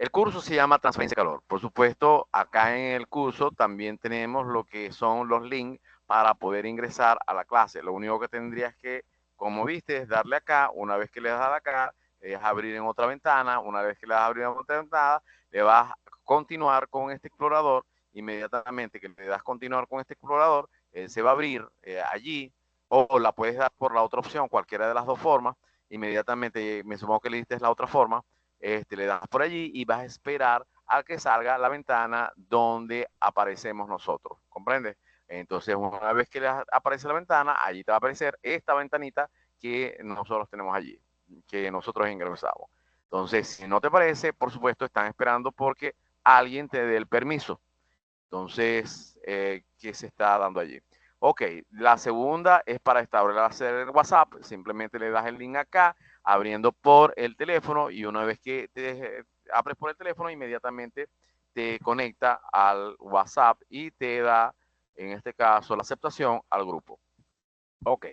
El curso se llama Transferencia de Calor. Por supuesto, acá en el curso también tenemos lo que son los links para poder ingresar a la clase. Lo único que tendrías que, como viste, es darle acá. Una vez que le das acá, es abrir en otra ventana. Una vez que le das a abrir en otra ventana, le vas a continuar con este explorador. Inmediatamente que le das continuar con este explorador, se va a abrir allí, o la puedes dar por la otra opción, cualquiera de las dos formas. Inmediatamente, me supongo que le diste la otra forma, le das por allí y vas a esperar a que salga la ventana donde aparecemos nosotros, ¿comprendes? Entonces, una vez que aparece la ventana, allí te va a aparecer esta ventanita que nosotros tenemos allí, que nosotros ingresamos. Entonces, si no te parece, por supuesto, están esperando porque alguien te dé el permiso. Entonces, ¿qué se está dando allí? Ok, la segunda es para establecer el WhatsApp. Simplemente le das el link acá, abriendo por el teléfono, y una vez que te abres por el teléfono, inmediatamente te conecta al WhatsApp y te da, en este caso, la aceptación al grupo. Ok,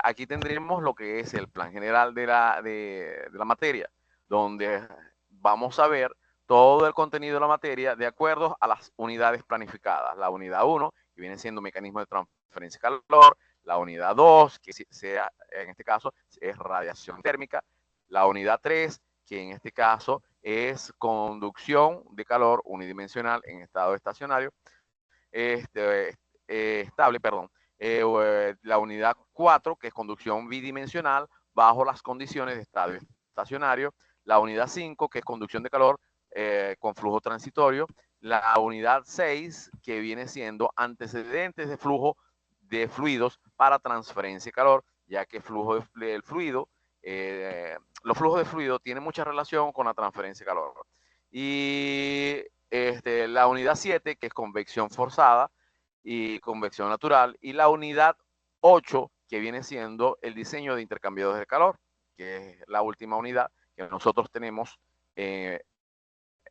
aquí tendremos lo que es el plan general de la materia, donde vamos a ver todo el contenido de la materia de acuerdo a las unidades planificadas. La unidad 1, que viene siendo mecanismo de transferencia de calor; la unidad 2, que sea, en este caso es radiación térmica; la unidad 3, que en este caso es conducción de calor unidimensional en estado estacionario, estable, perdón. La unidad 4, que es conducción bidimensional bajo las condiciones de estado estacionario; la unidad 5, que es conducción de calor con flujo transitorio; la unidad 6, que viene siendo antecedentes de flujo de fluidos para transferencia de calor, ya que del fluido, los flujos de fluido tienen mucha relación con la transferencia de calor. Y la unidad 7, que es convección forzada y convección natural; y la unidad 8, que viene siendo el diseño de intercambiadores de calor, que es la última unidad que nosotros tenemos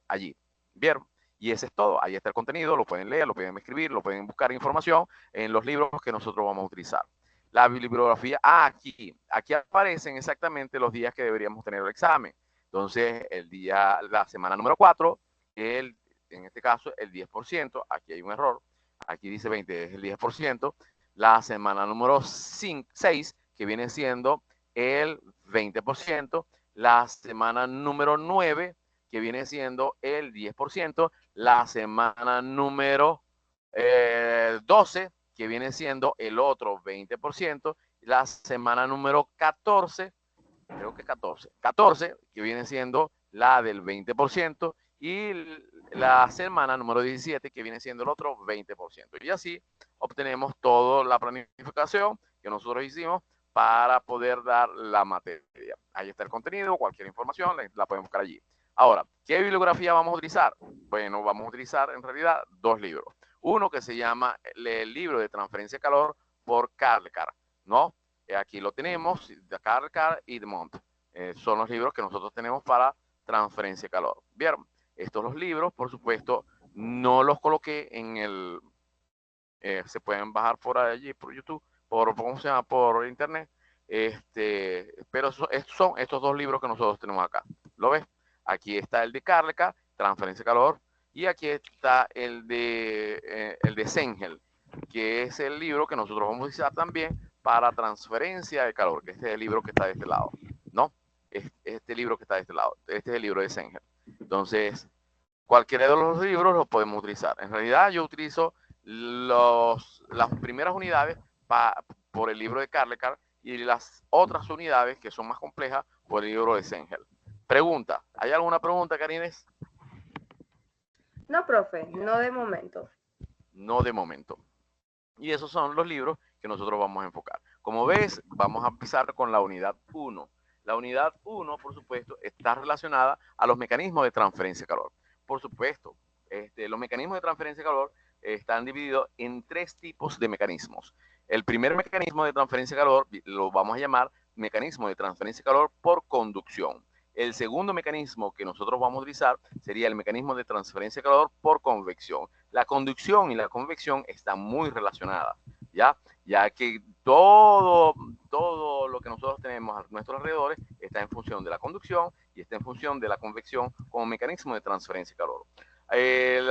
allí. Bien, y ese es todo. Ahí está el contenido, lo pueden leer, lo pueden escribir, lo pueden buscar información en los libros que nosotros vamos a utilizar. La bibliografía, aquí aparecen exactamente los días que deberíamos tener el examen. Entonces, la semana número 4, en este caso, el 10%. Aquí hay un error. Aquí dice 20, es el 10%. La semana número 6, que viene siendo el 20%. La semana número 9, que viene siendo el 10%. La semana número 12, que viene siendo el otro 20%. La semana número 14, creo que 14, que viene siendo la del 20%, y la semana número 17, que viene siendo el otro 20%. Y así obtenemos toda la planificación que nosotros hicimos para poder dar la materia. Ahí está el contenido, cualquier información la pueden buscar allí. Ahora, ¿qué bibliografía vamos a utilizar? Bueno, vamos a utilizar en realidad dos libros. Uno que se llama el libro de transferencia de calor por Carlcar, ¿no? Aquí lo tenemos, de Carlcar y de Mont. Son los libros que nosotros tenemos para transferencia de calor. Bien, estos los libros, por supuesto, no los coloqué en el... se pueden bajar por allí, por YouTube, ¿cómo se llama? Por internet. Pero son estos dos libros que nosotros tenemos acá. ¿Lo ves? Aquí está el de Carleca, transferencia de calor, y aquí está el de Sengel, que es el libro que nosotros vamos a utilizar también para transferencia de calor, que este es el libro que está de este lado, ¿no? Este libro que está de este lado, este es el libro de Sengel. Entonces, cualquiera de los libros los podemos utilizar. En realidad, yo utilizo las primeras unidades por el libro de Carlecar, y las otras unidades que son más complejas por el libro de Sengel. Pregunta, ¿hay alguna pregunta, Karines? No, profe, no de momento. No, de momento. Y esos son los libros que nosotros vamos a enfocar. Como ves, vamos a empezar con la unidad 1. La unidad 1, por supuesto, está relacionada a los mecanismos de transferencia de calor. Por supuesto, los mecanismos de transferencia de calor están divididos en tres tipos de mecanismos. El primer mecanismo de transferencia de calor lo vamos a llamar mecanismo de transferencia de calor por conducción. El segundo mecanismo que nosotros vamos a utilizar sería el mecanismo de transferencia de calor por convección. La conducción y la convección están muy relacionadas, ¿ya? Ya que todo lo que nosotros tenemos a nuestros alrededores está en función de la conducción y está en función de la convección como mecanismo de transferencia de calor. El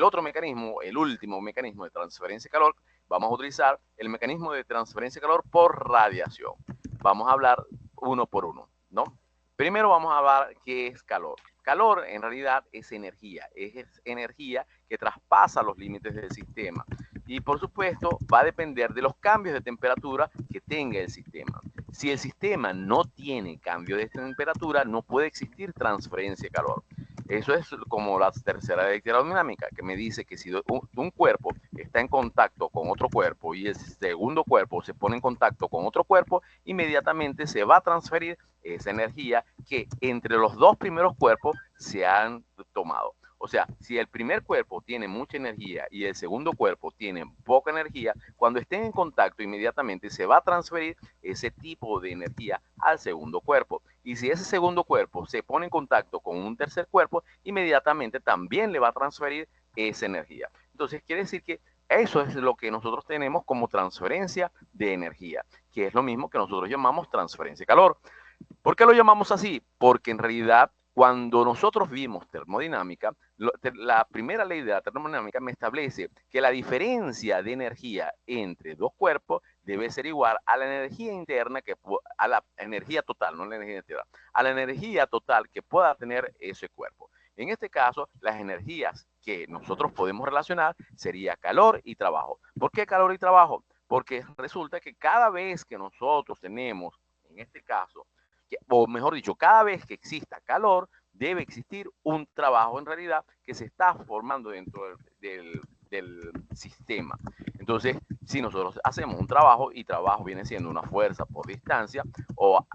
otro mecanismo, el último mecanismo de transferencia de calor, vamos a utilizar el mecanismo de transferencia de calor por radiación. Vamos a hablar uno por uno, ¿no? Primero vamos a hablar qué es calor. Calor en realidad es energía que traspasa los límites del sistema y por supuesto va a depender de los cambios de temperatura que tenga el sistema. Si el sistema no tiene cambio de temperatura, no puede existir transferencia de calor. Eso es como la tercera ley de termodinámica, que me dice que si un cuerpo está en contacto con otro cuerpo y el segundo cuerpo se pone en contacto con otro cuerpo, inmediatamente se va a transferir esa energía que entre los dos primeros cuerpos se han tomado. O sea, si el primer cuerpo tiene mucha energía y el segundo cuerpo tiene poca energía, cuando estén en contacto inmediatamente se va a transferir ese tipo de energía al segundo cuerpo. Y si ese segundo cuerpo se pone en contacto con un tercer cuerpo, inmediatamente también le va a transferir esa energía. Entonces, quiere decir que eso es lo que nosotros tenemos como transferencia de energía, que es lo mismo que nosotros llamamos transferencia de calor. ¿Por qué lo llamamos así? Porque en realidad, cuando nosotros vimos termodinámica, la primera ley de la termodinámica me establece que la diferencia de energía entre dos cuerpos debe ser igual a la energía interna, a la energía total, no la energía interna, a la energía total que pueda tener ese cuerpo. En este caso, las energías que nosotros podemos relacionar sería calor y trabajo. ¿Por qué calor y trabajo? Porque resulta que cada vez que nosotros tenemos, en este caso, o mejor dicho, cada vez que exista calor, debe existir un trabajo en realidad que se está formando dentro del sistema. Entonces, si nosotros hacemos un trabajo y trabajo viene siendo una fuerza por distancia o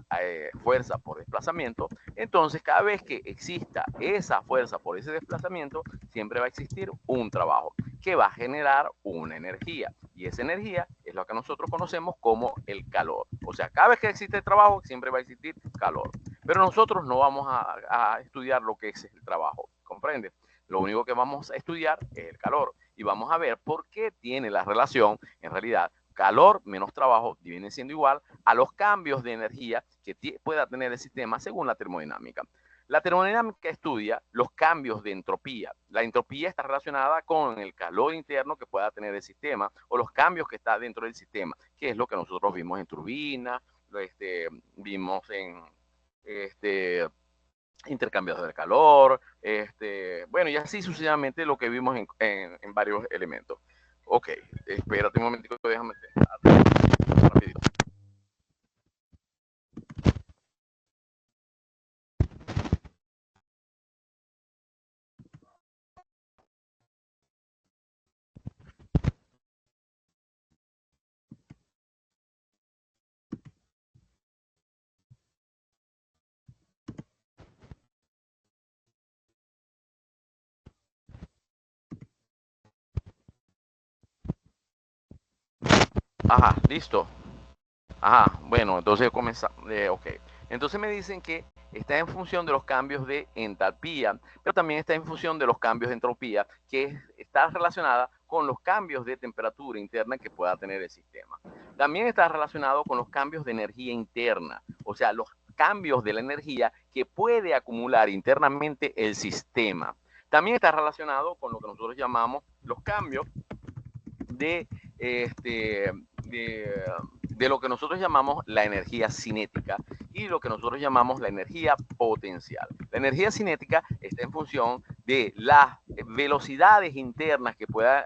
fuerza por desplazamiento, entonces cada vez que exista esa fuerza por ese desplazamiento, siempre va a existir un trabajo que va a generar una energía. Y esa energía es lo que nosotros conocemos como el calor. O sea, cada vez que existe trabajo, siempre va a existir calor. Pero nosotros no vamos a estudiar lo que es el trabajo, ¿comprende? Lo único que vamos a estudiar es el calor y vamos a ver por qué tiene la relación, en realidad, calor menos trabajo viene siendo igual a los cambios de energía que pueda tener el sistema según la termodinámica. La termodinámica estudia los cambios de entropía. La entropía está relacionada con el calor interno que pueda tener el sistema o los cambios que está dentro del sistema, que es lo que nosotros vimos en turbinas, vimos en intercambios de calor, bueno, y así sucesivamente lo que vimos en varios elementos. Ok, espérate un momentico, déjame rapidito. Ajá, listo. Ajá, bueno, entonces comenzamos. Ok. Entonces me dicen que está en función de los cambios de entalpía, pero también está en función de los cambios de entropía, que está relacionada con los cambios de temperatura interna que pueda tener el sistema. También está relacionado con los cambios de energía interna, o sea, los cambios de la energía que puede acumular internamente el sistema. También está relacionado con lo que nosotros llamamos los cambios de, de lo que nosotros llamamos la energía cinética y lo que nosotros llamamos la energía potencial. La energía cinética está en función de las velocidades internas que pueda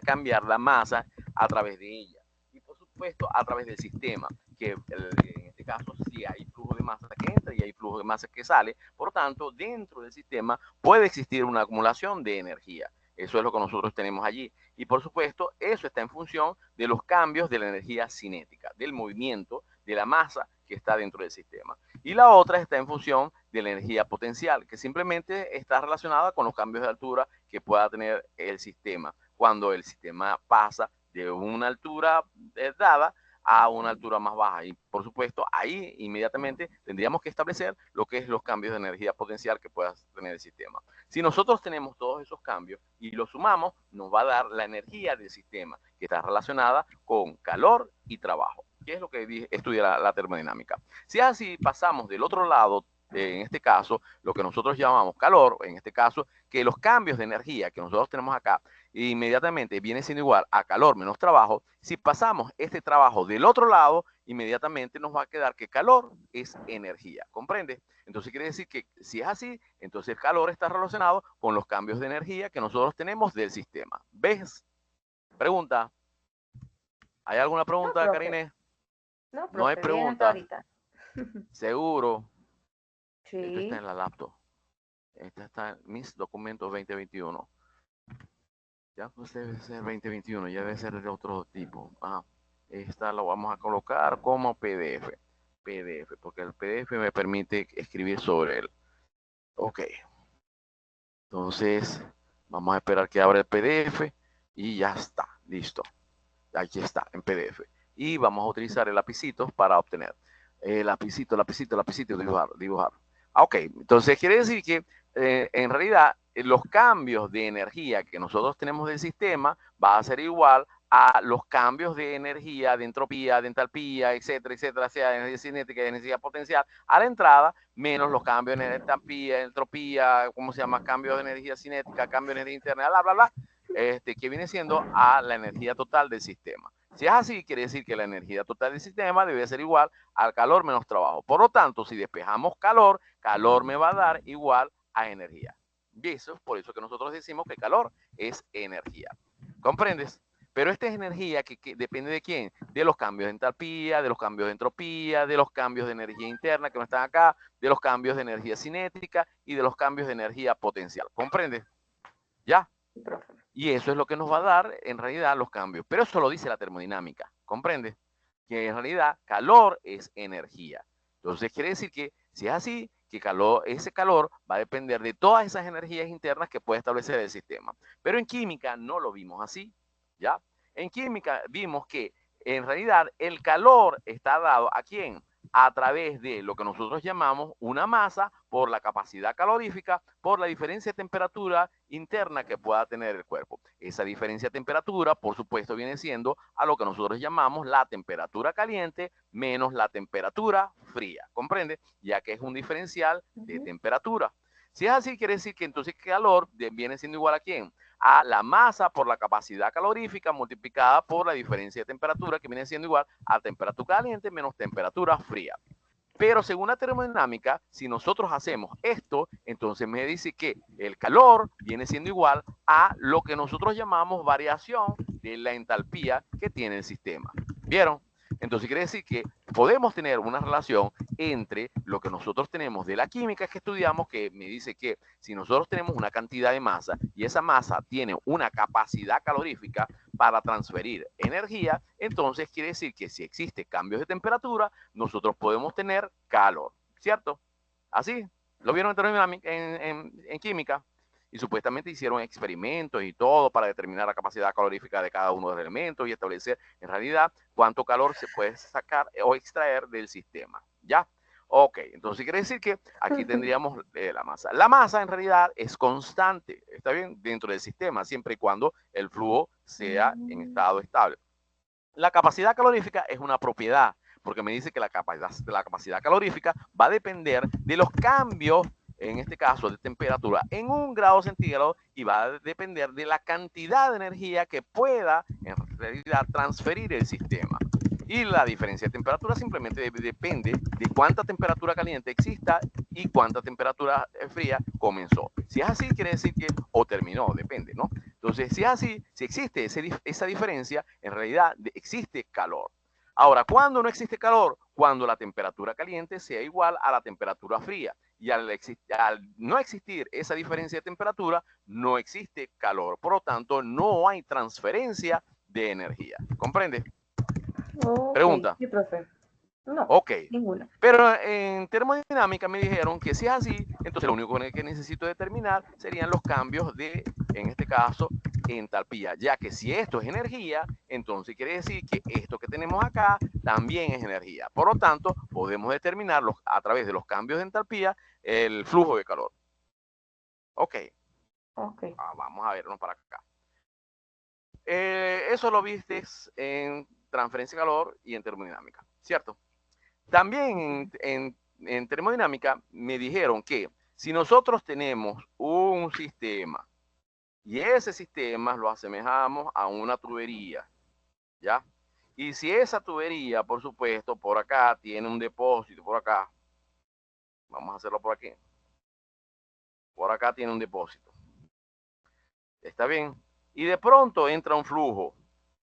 cambiar la masa a través de ella y por supuesto a través del sistema, que en este caso sí hay flujo de masa que entra y hay flujo de masa que sale, por tanto dentro del sistema puede existir una acumulación de energía. Eso es lo que nosotros tenemos allí. Y por supuesto, eso está en función de los cambios de la energía cinética, del movimiento, de la masa que está dentro del sistema. Y la otra está en función de la energía potencial, que simplemente está relacionada con los cambios de altura que pueda tener el sistema, cuando el sistema pasa de una altura dada a una altura más baja. Y por supuesto, ahí inmediatamente tendríamos que establecer lo que es los cambios de energía potencial que pueda tener el sistema. Si nosotros tenemos todos esos cambios y los sumamos, nos va a dar la energía del sistema, que está relacionada con calor y trabajo. ¿Qué es lo que estudia la termodinámica? Si es así, pasamos del otro lado, en este caso, lo que nosotros llamamos calor, en este caso, que los cambios de energía que nosotros tenemos acá, inmediatamente viene siendo igual a calor menos trabajo. Si pasamos este trabajo del otro lado, inmediatamente nos va a quedar que calor es energía, ¿comprende? Entonces quiere decir que si es así, entonces el calor está relacionado con los cambios de energía que nosotros tenemos del sistema. ¿Ves? Pregunta. ¿Hay alguna No, pregunta, profe. Karine? No, No hay profe, bien hasta pregunta. ahorita. Seguro. Esto está Sí. en la laptop. Esta está en mis documentos 2021. Ya pues debe ser 2021, ya debe ser de otro tipo. Esta lo vamos a colocar como PDF. PDF, porque el PDF me permite escribir sobre él. Ok. Entonces, vamos a esperar que abra el PDF y ya está. Listo. Aquí está, en PDF. Y vamos a utilizar el lapicito para obtener. Lapicito, lapicito, lapicito, dibujar, dibujar. Ok, entonces quiere decir que en realidad los cambios de energía que nosotros tenemos del sistema va a ser igual a los cambios de energía, de entropía, de entalpía, etcétera, etcétera, sea de energía cinética, de energía potencial, a la entrada, menos los cambios de entalpía, entropía, ¿cómo se llama? Cambios de energía cinética, cambio de energía interna, bla, bla, bla, que viene siendo a la energía total del sistema. Si es así, quiere decir que la energía total del sistema debe ser igual al calor menos trabajo. Por lo tanto, si despejamos calor, calor me va a dar igual a energía. Y eso es por eso que nosotros decimos que calor es energía. ¿Comprendes? Pero esta es energía que depende de quién, de los cambios de entalpía, de los cambios de entropía, de los cambios de energía interna que no están acá, de los cambios de energía cinética y de los cambios de energía potencial. ¿Comprendes? ¿Ya? Profe. Y eso es lo que nos va a dar en realidad los cambios. Pero eso lo dice la termodinámica, ¿comprende? Que en realidad calor es energía. Entonces quiere decir que si es así, que ese calor va a depender de todas esas energías internas que puede establecer el sistema. Pero en química no lo vimos así, ¿ya? En química vimos que en realidad el calor está dado a quién, a través de lo que nosotros llamamos una masa por la capacidad calorífica, por la diferencia de temperatura interna que pueda tener el cuerpo. Esa diferencia de temperatura, por supuesto, viene siendo a lo que nosotros llamamos la temperatura caliente menos la temperatura fría, ¿comprende? Ya que es un diferencial de temperatura. Si es así, quiere decir que entonces calor viene siendo igual a quién? A la masa por la capacidad calorífica multiplicada por la diferencia de temperatura, que viene siendo igual a temperatura caliente menos temperatura fría. Pero según la termodinámica, si nosotros hacemos esto, entonces me dice que el calor viene siendo igual a lo que nosotros llamamos variación de la entalpía que tiene el sistema. ¿Vieron? Entonces quiere decir que podemos tener una relación entre lo que nosotros tenemos de la química que estudiamos, que me dice que si nosotros tenemos una cantidad de masa y esa masa tiene una capacidad calorífica para transferir energía, entonces quiere decir que si existe cambios de temperatura, nosotros podemos tener calor, ¿cierto? Así, lo vieron en química y supuestamente hicieron experimentos y todo para determinar la capacidad calorífica de cada uno de los elementos y establecer en realidad cuánto calor se puede sacar o extraer del sistema, ¿ya? Ok, entonces quiere decir que aquí tendríamos la masa. La masa en realidad es constante, está bien, dentro del sistema, siempre y cuando el flujo sea en estado estable. La capacidad calorífica es una propiedad, porque me dice que la capacidad calorífica va a depender de los cambios, en este caso de temperatura, en 1 grado centígrado y va a depender de la cantidad de energía que pueda en realidad transferir el sistema. Y la diferencia de temperatura simplemente depende de cuánta temperatura caliente exista y cuánta temperatura fría comenzó. Si es así, quiere decir que o terminó, depende, ¿no? Entonces, si es así, si existe esa diferencia, en realidad existe calor. Ahora, ¿cuándo no existe calor? Cuando la temperatura caliente sea igual a la temperatura fría. Y al no existir esa diferencia de temperatura, no existe calor. Por lo tanto, no hay transferencia de energía. ¿Comprende? Ok, Pregunta. sí, profe. No, Ok. ninguna. Pero en termodinámica me dijeron que si es así, entonces lo único que necesito determinar serían los cambios de, en este caso, entalpía, ya que si esto es energía, entonces quiere decir que esto que tenemos acá también es energía. Por lo tanto, podemos determinar a través de los cambios de entalpía el flujo de calor. Ok, Ok. vamos a vernos para acá. Eso lo viste en transferencia de calor y en termodinámica, ¿cierto? También en termodinámica me dijeron que si nosotros tenemos un sistema y ese sistema lo asemejamos a una tubería, ¿ya? Y si esa tubería, por supuesto, por acá tiene un depósito, por acá, vamos a hacerlo por aquí, por acá tiene un depósito, ¿está bien? Y de pronto entra un flujo,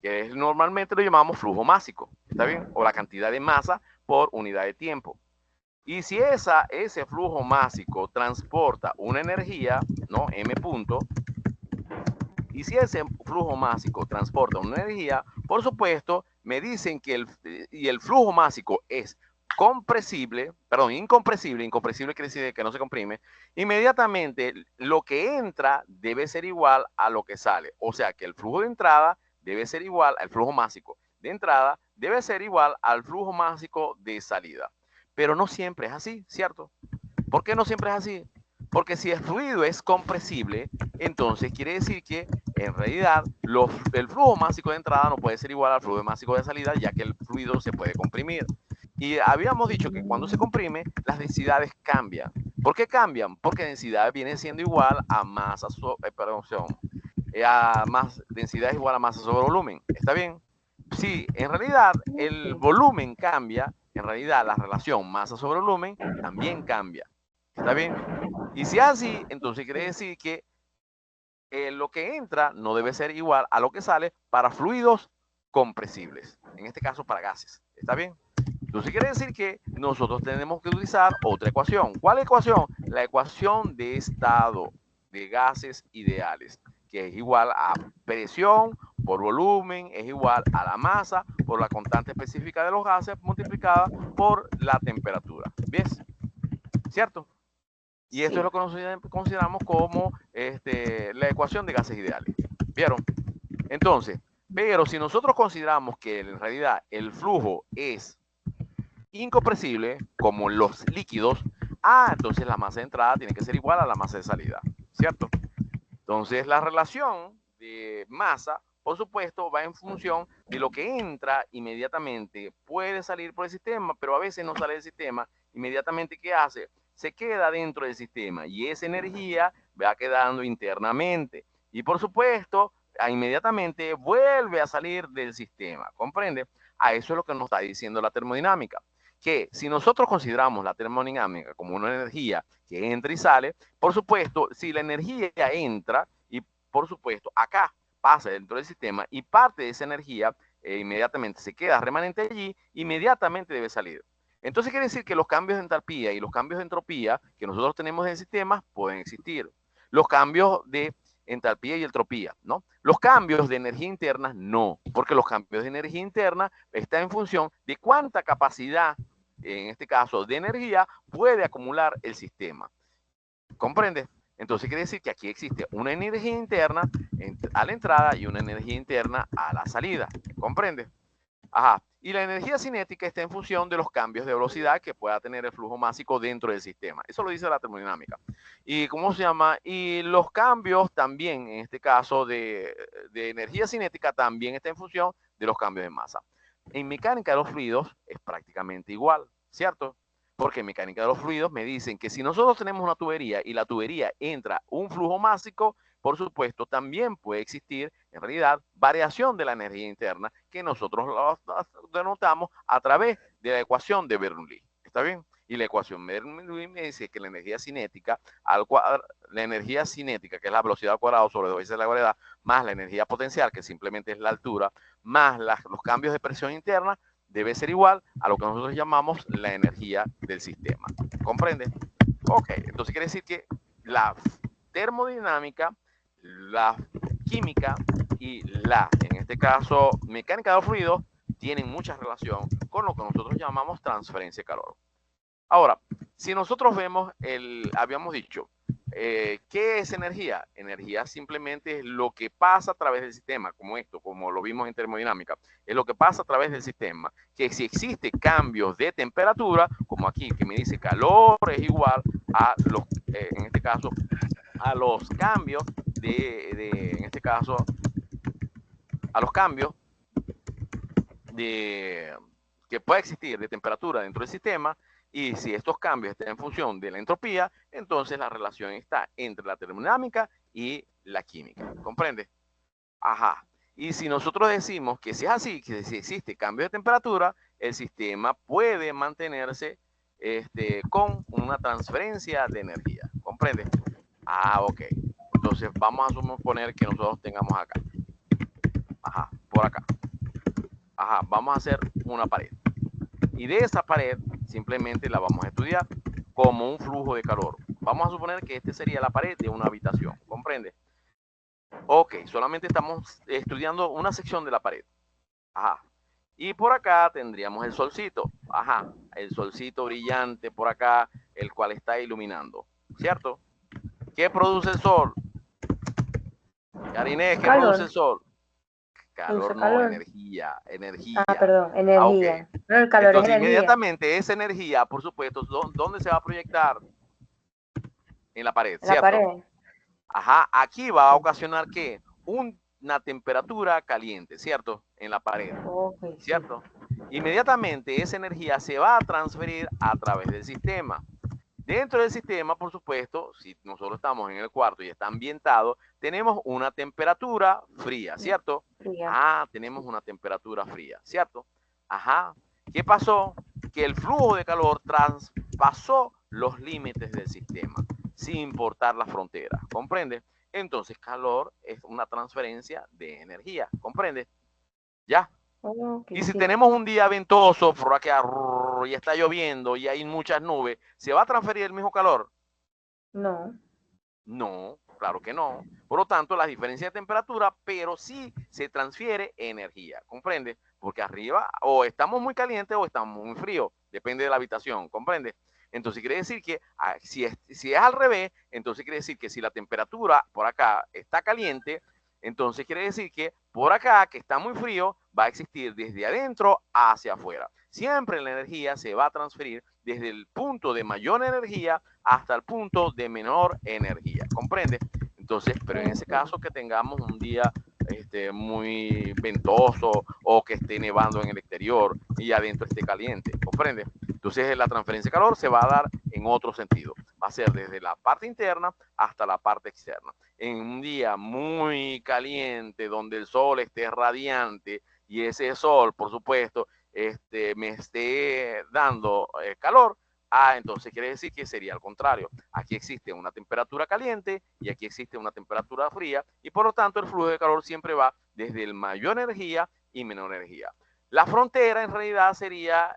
que es, normalmente lo llamamos flujo másico, ¿está bien? O la cantidad de masa por unidad de tiempo. Y si ese flujo másico transporta una energía, ¿no? M punto, y si ese flujo másico transporta una energía, por supuesto, me dicen que el flujo másico es incompresible quiere decir que no se comprime, inmediatamente lo que entra debe ser igual a lo que sale. O sea que el flujo de entrada debe ser igual al flujo másico de entrada, debe ser igual al flujo másico de salida. Pero no siempre es así, ¿cierto? ¿Por qué no siempre es así? Porque si el fluido es compresible, entonces quiere decir que en realidad el flujo másico de entrada no puede ser igual al flujo másico de salida, ya que el fluido se puede comprimir. Y habíamos dicho que cuando se comprime, las densidades cambian. ¿Por qué cambian? Porque densidad viene siendo igual a masa densidad es igual a masa sobre volumen. ¿Está bien? Sí, en realidad el volumen cambia, en realidad la relación masa sobre volumen también cambia. ¿Está bien? Y si así, entonces quiere decir que lo que entra no debe ser igual a lo que sale para fluidos compresibles, en este caso para gases. ¿Está bien? Entonces quiere decir que nosotros tenemos que utilizar otra ecuación. ¿Cuál ecuación? La ecuación de estado de gases ideales, que es igual a presión por volumen, es igual a la masa por la constante específica de los gases multiplicada por la temperatura. ¿Ves? ¿Cierto? Y esto es lo que nosotros consideramos como la ecuación de gases ideales. ¿Vieron? Entonces, pero si nosotros consideramos que en realidad el flujo es incompresible, como los líquidos, entonces la masa de entrada tiene que ser igual a la masa de salida, ¿cierto? Entonces la relación de masa, por supuesto, va en función de lo que entra inmediatamente. Puede salir por el sistema, pero a veces no sale del sistema. Inmediatamente, ¿qué hace? Se queda dentro del sistema y esa energía va quedando internamente. Y por supuesto, inmediatamente vuelve a salir del sistema. ¿Comprende? A eso es lo que nos está diciendo la termodinámica. Que si nosotros consideramos la termodinámica como una energía que entra y sale, por supuesto, si la energía entra y por supuesto acá pasa dentro del sistema y parte de esa energía inmediatamente se queda remanente allí, inmediatamente debe salir. Entonces quiere decir que los cambios de entalpía y los cambios de entropía que nosotros tenemos en el sistema pueden existir. Los cambios de entalpía y entropía, ¿no? Los cambios de energía interna, no, porque los cambios de energía interna están en función de cuánta capacidad, en este caso de energía, puede acumular el sistema. ¿Comprende? Entonces quiere decir que aquí existe una energía interna a la entrada y una energía interna a la salida. ¿Comprende? Ajá. Y la energía cinética está en función de los cambios de velocidad que pueda tener el flujo másico dentro del sistema. Eso lo dice la termodinámica. ¿Y cómo se llama? Y los cambios también, en este caso de energía cinética, también está en función de los cambios de masa. En mecánica de los fluidos es prácticamente igual, ¿cierto? Porque en mecánica de los fluidos me dicen que si nosotros tenemos una tubería y la tubería entra un flujo másico, por supuesto, también puede existir, en realidad, variación de la energía interna que nosotros denotamos a través de la ecuación de Bernoulli. ¿Está bien? Y la ecuación de Bernoulli me dice que la energía cinética, que es la velocidad al cuadrado sobre 2 veces la gravedad, más la energía potencial, que simplemente es la altura, más los cambios de presión interna, debe ser igual a lo que nosotros llamamos la energía del sistema. ¿Comprende? Ok, entonces quiere decir que la termodinámica, la química y en este caso, mecánica de los fluidos, tienen mucha relación con lo que nosotros llamamos transferencia de calor. Ahora, si nosotros vemos, habíamos dicho, ¿qué es energía? Energía simplemente es lo que pasa a través del sistema, como lo vimos en termodinámica, es lo que pasa a través del sistema, que si existe cambios de temperatura, como aquí, que me dice calor es igual a los, en este caso, a los cambios en este caso, a los cambios que pueda existir de temperatura dentro del sistema, y si estos cambios están en función de la entropía, entonces la relación está entre la termodinámica y la química. ¿Comprende? Ajá. Y si nosotros decimos que si es así, que si existe cambio de temperatura, el sistema puede mantenerse con una transferencia de energía. ¿Comprende? Ah, ok. Entonces vamos a suponer que nosotros tengamos acá. Ajá, por acá. Ajá, vamos a hacer una pared. Y de esa pared simplemente la vamos a estudiar como un flujo de calor. Vamos a suponer que este sería la pared de una habitación. ¿Comprende? Ok, solamente estamos estudiando una sección de la pared. Ajá. Y por acá tendríamos el solcito. Ajá, el solcito brillante por acá, el cual está iluminando. ¿Cierto? ¿Qué produce el sol? Karinés, ¿qué produce el sol? Calor, no, calor. energía. Ah, perdón, energía. Okay. No, el calor. Entonces, es energía. inmediatamente esa energía, por supuesto, ¿dónde se va a proyectar? En la pared, En ¿cierto? la pared. Ajá, aquí va a ocasionar ¿qué? Una temperatura caliente, ¿cierto? En la pared, Okay, ¿cierto? Sí. Inmediatamente esa energía se va a transferir a través del sistema. Dentro del sistema, por supuesto, si nosotros estamos en el cuarto y está ambientado, tenemos una temperatura fría, ¿cierto? Fría. Ah, tenemos una temperatura fría, ¿cierto? Ajá. ¿Qué pasó? Que el flujo de calor traspasó los límites del sistema, sin importar la frontera, ¿comprende? Entonces, calor es una transferencia de energía, ¿comprende? ¿Ya? Okay, y si sí. tenemos un día ventoso, y está lloviendo y hay muchas nubes, ¿se va a transferir el mismo calor? No. No, claro que no. Por lo tanto, la diferencia de temperatura, pero sí se transfiere energía, ¿comprende? Porque arriba o estamos muy calientes o estamos muy fríos, depende de la habitación, ¿comprende? Entonces quiere decir que si es al revés, entonces quiere decir que si la temperatura por acá está caliente, entonces quiere decir que por acá, que está muy frío, va a existir desde adentro hacia afuera. Siempre la energía se va a transferir desde el punto de mayor energía hasta el punto de menor energía. ¿Comprende? Entonces, pero en ese caso que tengamos un día muy ventoso o que esté nevando en el exterior y adentro esté caliente, ¿comprende? Entonces la transferencia de calor se va a dar en otro sentido. Va a ser desde la parte interna hasta la parte externa. En un día muy caliente, donde el sol esté radiante y ese sol, por supuesto, me esté dando calor, entonces quiere decir que sería al contrario. Aquí existe una temperatura caliente y aquí existe una temperatura fría y por lo tanto el flujo de calor siempre va desde el mayor energía y menor energía. La frontera en realidad sería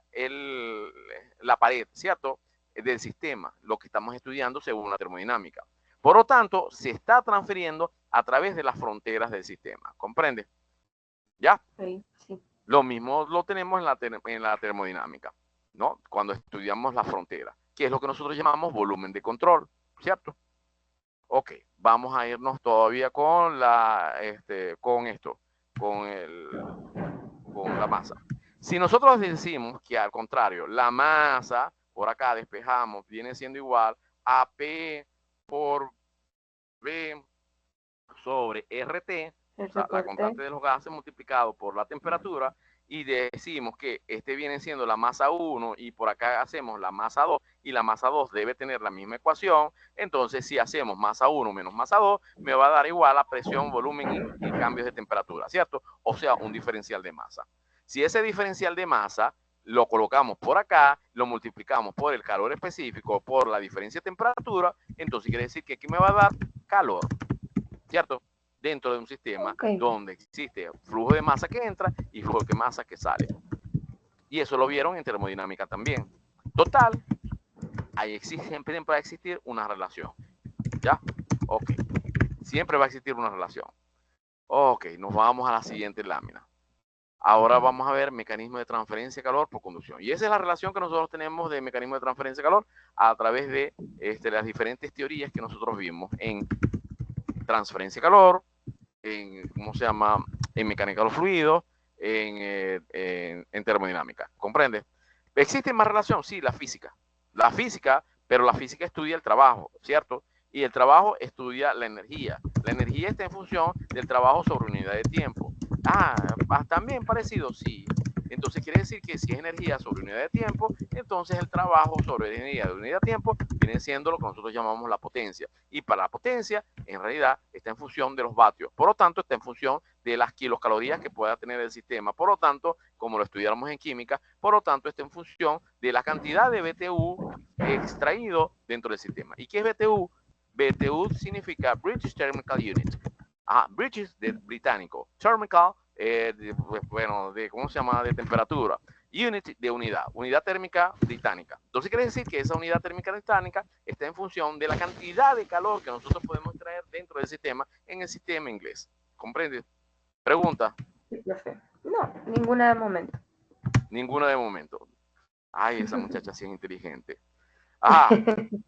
la pared, ¿cierto? Del sistema, lo que estamos estudiando según la termodinámica. Por lo tanto, se está transfiriendo a través de las fronteras del sistema. ¿Comprende? ¿Ya? Sí, sí. Lo mismo lo tenemos en la termodinámica, ¿no? Cuando estudiamos la frontera, que es lo que nosotros llamamos volumen de control, ¿cierto? Ok, vamos a irnos todavía con con esto, con la masa. Si nosotros decimos que al contrario, la masa, por acá despejamos, viene siendo igual a P por B sobre RT, o sea, la constante de los gases multiplicado por la temperatura, y decimos que este viene siendo la masa 1 y por acá hacemos la masa 2 y la masa 2 debe tener la misma ecuación, entonces si hacemos masa 1 menos masa 2 me va a dar igual a presión, volumen y cambios de temperatura, ¿cierto? O sea, un diferencial de masa. Si ese diferencial de masa lo colocamos por acá, lo multiplicamos por el calor específico, por la diferencia de temperatura, entonces quiere decir que aquí me va a dar calor, ¿cierto? Dentro de un sistema donde existe flujo de masa que entra y flujo de masa que sale. Y eso lo vieron en termodinámica también. Total, ahí siempre va a existir una relación. ¿Ya? Ok. Siempre va a existir una relación. Ok, nos vamos a la siguiente lámina. Ahora vamos a ver mecanismo de transferencia de calor por conducción. Y esa es la relación que nosotros tenemos de mecanismo de transferencia de calor a través de las diferentes teorías que nosotros vimos en transferencia de calor, ¿cómo se llama? En mecánica de los fluidos, en termodinámica. ¿Comprende? ¿Existe más relación? Sí, la física. La física, pero la física estudia el trabajo, ¿cierto? Y el trabajo estudia la energía. La energía está en función del trabajo sobre unidad de tiempo. También parecido, sí. Entonces quiere decir que si es energía sobre unidad de tiempo, entonces el trabajo sobre energía de unidad de tiempo viene siendo lo que nosotros llamamos la potencia. Y para la potencia, en realidad, está en función de los vatios. Por lo tanto, está en función de las kilocalorías que pueda tener el sistema. Por lo tanto, como lo estudiáramos en química, por lo tanto, está en función de la cantidad de BTU extraído dentro del sistema. ¿Y qué es BTU? BTU significa British Thermal Unit. British de británico. Thermal, ¿cómo se llama? De temperatura. Unit de unidad, unidad térmica británica. Entonces quiere decir que esa unidad térmica británica está en función de la cantidad de calor que nosotros podemos traer dentro del sistema en el sistema inglés. ¿Comprende? Pregunta. Sí, no, ninguna de momento. Ninguna de momento. Ay, esa muchacha sí es inteligente.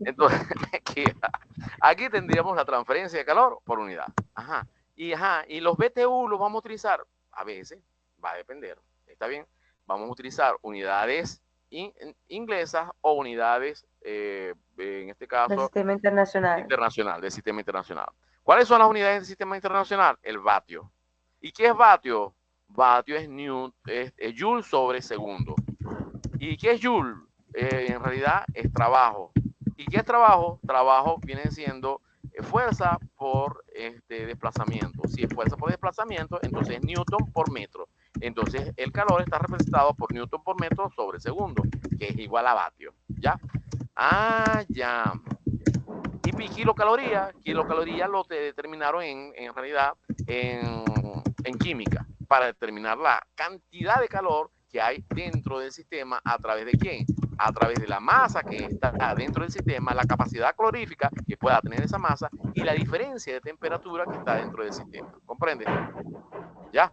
Entonces aquí tendríamos la transferencia de calor por unidad. Y los BTU los vamos a utilizar, a veces, va a depender, ¿está bien? Vamos a utilizar unidades inglesas o unidades, en este caso, del sistema internacional. Del sistema internacional. ¿Cuáles son las unidades del sistema internacional? El vatio. ¿Y qué es vatio? Vatio es joule sobre segundo. ¿Y qué es joule? En realidad es trabajo. ¿Y qué es trabajo? Trabajo viene siendo fuerza por desplazamiento. Si es fuerza por desplazamiento, entonces es newton por metro. Entonces el calor está representado por newton por metro sobre segundo, que es igual a vatio. ¿Ya? Ya. Y kilocalorías lo determinaron en realidad en química, para determinar la cantidad de calor que hay dentro del sistema. ¿A través de quién? A través de la masa que está dentro del sistema, la capacidad calorífica que pueda tener esa masa y la diferencia de temperatura que está dentro del sistema. ¿Comprende? ¿Ya?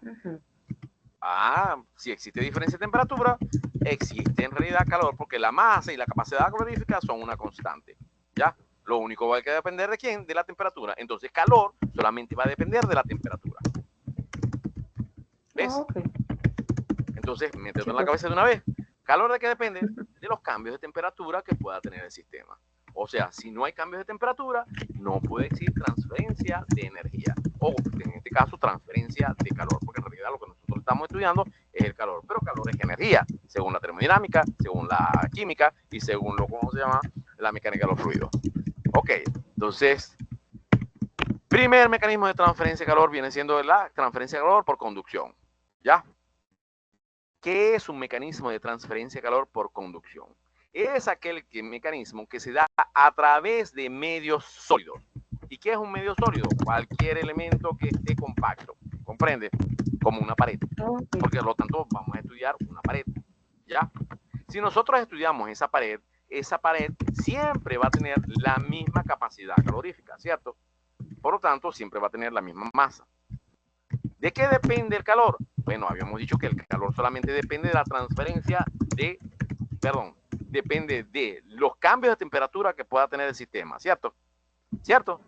Si existe diferencia de temperatura, existe en realidad calor, porque la masa y la capacidad calorífica son una constante. ¿Ya? Lo único que va a depender de quién, de la temperatura. Entonces calor solamente va a depender de la temperatura. ¿Ves? Entonces, métete en la cabeza de una vez. ¿Calor de qué depende? De los cambios de temperatura que pueda tener el sistema. O sea, si no hay cambios de temperatura, no puede existir transferencia de energía. O, en este caso, transferencia de calor. Porque en realidad lo que nosotros estamos estudiando es el calor. Pero calor es energía, según la termodinámica, según la química y según ¿cómo se llama? La mecánica de los fluidos. Ok, entonces, primer mecanismo de transferencia de calor viene siendo la transferencia de calor por conducción. ¿Ya? ¿Qué es un mecanismo de transferencia de calor por conducción? Es aquel mecanismo que se da a través de medios sólidos. ¿Y qué es un medio sólido? Cualquier elemento que esté compacto. ¿Comprende? Como una pared. Porque por lo tanto vamos a estudiar una pared. ¿Ya? Si nosotros estudiamos esa pared siempre va a tener la misma capacidad calorífica, ¿cierto? Por lo tanto, siempre va a tener la misma masa. ¿De qué depende el calor? Bueno, habíamos dicho que el calor solamente depende de la transferencia depende de los cambios de temperatura que pueda tener el sistema, ¿cierto? ¿Cierto?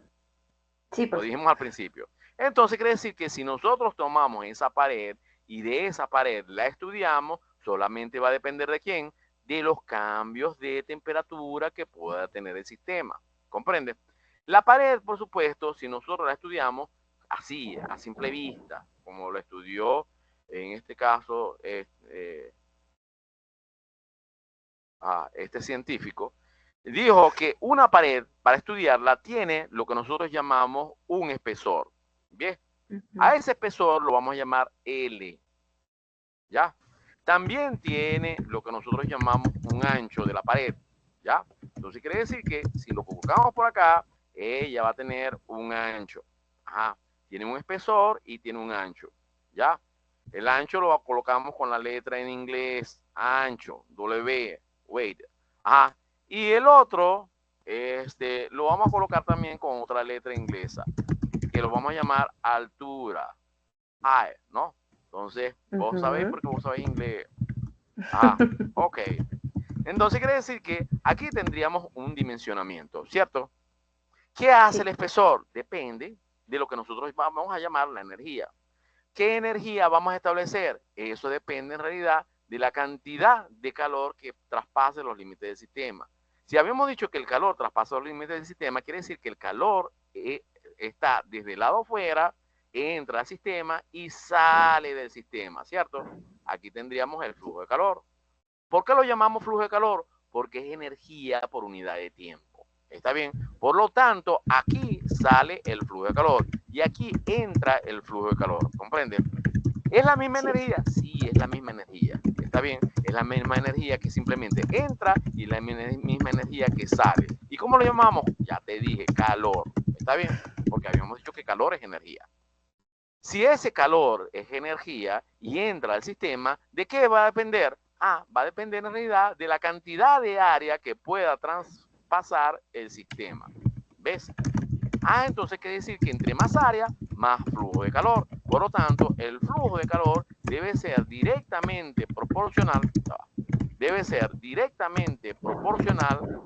Sí, lo dijimos al principio. Entonces quiere decir que si nosotros tomamos esa pared y de esa pared la estudiamos, solamente va a depender de quién, de los cambios de temperatura que pueda tener el sistema. ¿Comprende? La pared, por supuesto, si nosotros la estudiamos así, a simple vista, como lo estudió en este caso este científico, dijo que una pared, para estudiarla, tiene lo que nosotros llamamos un espesor. ¿Bien? A ese espesor lo vamos a llamar L. ¿Ya? También tiene lo que nosotros llamamos un ancho de la pared. ¿Ya? Entonces quiere decir que si lo colocamos por acá, ella va a tener un ancho. Tiene un espesor y tiene un ancho. ¿Ya? El ancho lo colocamos con la letra en inglés, ancho, W, weight. Y el otro, lo vamos a colocar también con otra letra inglesa, que lo vamos a llamar altura, ¿no? Entonces, vos sabéis porque vos sabéis inglés. Ok. Entonces quiere decir que aquí tendríamos un dimensionamiento, ¿cierto? ¿Qué hace el espesor? Depende de lo que nosotros vamos a llamar la energía. ¿Qué energía vamos a establecer? Eso depende en realidad de la cantidad de calor que traspase los límites del sistema. Si habíamos dicho que el calor traspasa los límites del sistema, quiere decir que el calor está desde el lado afuera, entra al sistema y sale del sistema, ¿cierto? aquí tendríamos el flujo de calor. ¿Por qué lo llamamos flujo de calor? Porque es energía por unidad de tiempo. ¿Está bien? Por lo tanto, aquí sale el flujo de calor y aquí entra el flujo de calor. ¿Comprende? ¿Es la misma energía? Sí, es la misma energía. ¿Está bien? Es la misma energía que simplemente entra y la misma energía que sale. ¿Y cómo lo llamamos? Ya te dije, calor. ¿Está bien? Porque habíamos dicho que calor es energía. Si ese calor es energía y entra al sistema, ¿de qué va a depender? Va a depender en realidad de la cantidad de área que pueda traspasar el sistema. ¿Ves? Entonces quiere decir que entre más área, más flujo de calor. Por lo tanto, el flujo de calor debe ser directamente proporcional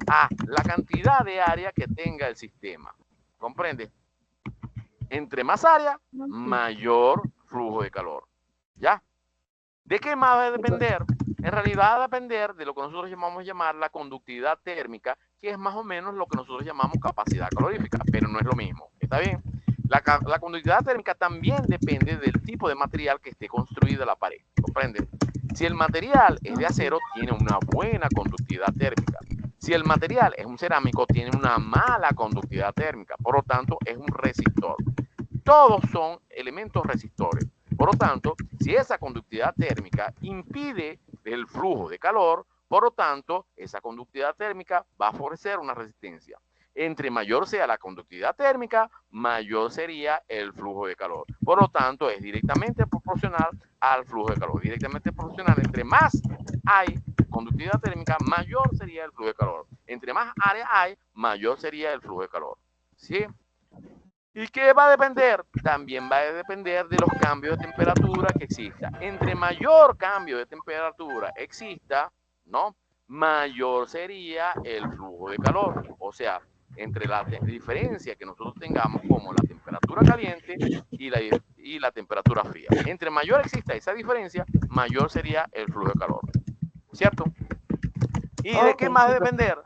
a la cantidad de área que tenga el sistema. ¿Comprende? Entre más área, mayor flujo de calor. ¿Ya? ¿De qué más va a depender? En realidad va a depender de lo que nosotros llamar la conductividad térmica, que es más o menos lo que nosotros llamamos capacidad calorífica, pero no es lo mismo. ¿Está bien? La conductividad térmica también depende del tipo de material que esté construida la pared. ¿Comprende? Si el material es de acero, tiene una buena conductividad térmica. Si el material es un cerámico, tiene una mala conductividad térmica. Por lo tanto, es un resistor. Todos son elementos resistores. Por lo tanto, si esa conductividad térmica impide el flujo de calor, por lo tanto, esa conductividad térmica va a favorecer una resistencia. Entre mayor sea la conductividad térmica, mayor sería el flujo de calor. Por lo tanto, es directamente proporcional al flujo de calor. Directamente proporcional. Entre más hay conductividad térmica, mayor sería el flujo de calor. Entre más área hay, mayor sería el flujo de calor. ¿Sí? ¿Y qué va a depender? También va a depender de los cambios de temperatura que exista. Entre mayor cambio de temperatura exista, ¿no? Mayor sería el flujo de calor. O sea, entre la diferencia que nosotros tengamos como la temperatura caliente y la temperatura fría. Entre mayor exista esa diferencia, mayor sería el flujo de calor. ¿Cierto? ¿Y de qué más va a depender?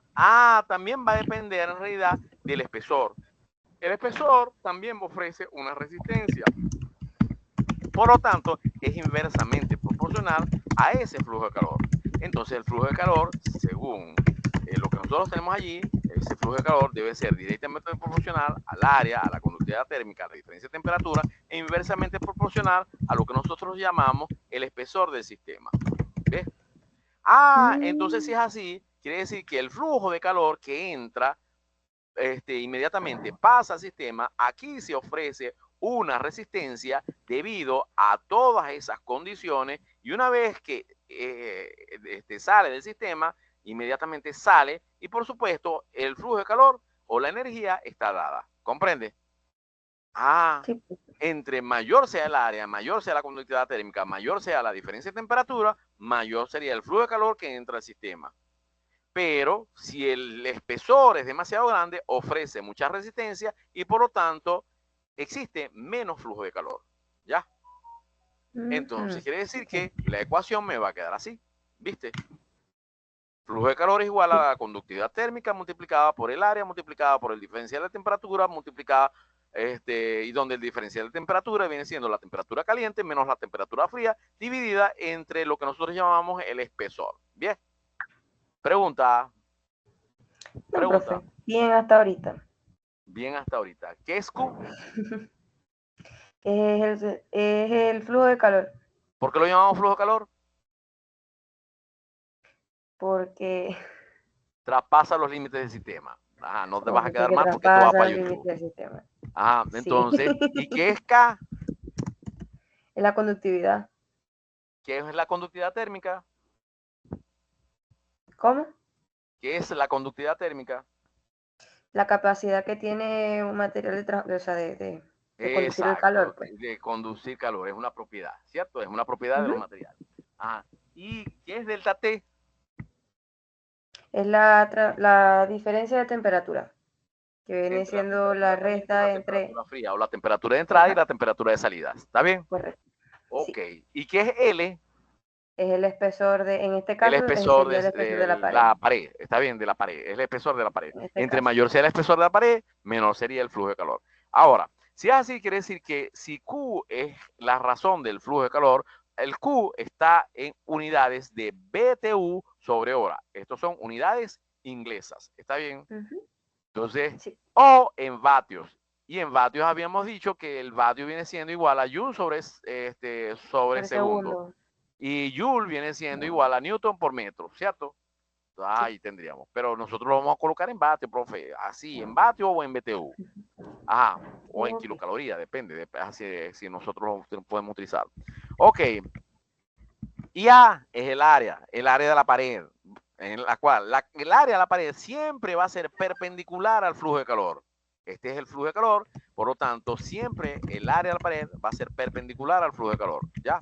También va a depender en realidad del espesor. El espesor también ofrece una resistencia. Por lo tanto, es inversamente proporcional a ese flujo de calor. Entonces, el flujo de calor, según lo que nosotros tenemos allí, ese flujo de calor debe ser directamente proporcional al área, a la conductividad térmica, a la diferencia de temperatura, e inversamente proporcional a lo que nosotros llamamos el espesor del sistema. ¿Ves? Entonces, si es así, quiere decir que el flujo de calor que entra inmediatamente pasa al sistema, aquí se ofrece una resistencia debido a todas esas condiciones y una vez que sale del sistema, inmediatamente sale y por supuesto el flujo de calor o la energía está dada. ¿Comprende? Sí. Entre mayor sea el área, mayor sea la conductividad térmica, mayor sea la diferencia de temperatura, mayor sería el flujo de calor que entra al sistema. Pero si el espesor es demasiado grande, ofrece mucha resistencia y por lo tanto existe menos flujo de calor. ¿Ya? Entonces quiere decir que la ecuación me va a quedar así. ¿Viste? Flujo de calor es igual a la conductividad térmica multiplicada por el área, multiplicada por el diferencial de temperatura, multiplicada, y donde el diferencial de temperatura viene siendo la temperatura caliente menos la temperatura fría, dividida entre lo que nosotros llamamos el espesor. ¿Bien? Pregunta. Pregunta. Profe, bien hasta ahorita. Bien hasta ahorita. ¿Qué es Q? Es el flujo de calor. ¿Por qué lo llamamos flujo de calor? Porque traspasa los límites del sistema. No te vas a quedar mal porque tú vas para YouTube. Entonces, sí. ¿Y qué es K? Es la conductividad. ¿Qué es la conductividad térmica? ¿Cómo? ¿Qué es la conductividad térmica? La capacidad que tiene un material de conducir el calor. Pues. De conducir calor, es una propiedad, ¿cierto? Es una propiedad de los materiales. ¿Y qué es delta T? Es la diferencia de temperatura, que viene siendo la resta entre... La temperatura fría o la temperatura de entrada y la temperatura de salida. ¿Está bien? Correcto. Ok. Sí. ¿Y qué es L? Es el espesor de, en este caso, el espesor de la pared. Está bien, de la pared. Es el espesor de la pared. Entre mayor sea el espesor de la pared, menor sería el flujo de calor. Ahora, si es así, quiere decir que si Q es la razón del flujo de calor, el Q está en unidades de BTU sobre hora. Estos son unidades inglesas. ¿Está bien? Entonces, sí. o en vatios. Y en vatios habíamos dicho que el vatio viene siendo igual a Joule sobre segundo. Y Joule viene siendo igual a Newton por metro, ¿cierto? Ahí sí tendríamos. Pero nosotros lo vamos a colocar en vatio, profe. Así, en vatio o en BTU. Ajá, o en kilocalorías, depende, así, si nosotros lo podemos utilizar. Ok. Y A es el área de la pared, en la cual el área de la pared siempre va a ser perpendicular al flujo de calor. Este es el flujo de calor, por lo tanto, siempre el área de la pared va a ser perpendicular al flujo de calor. ¿Ya?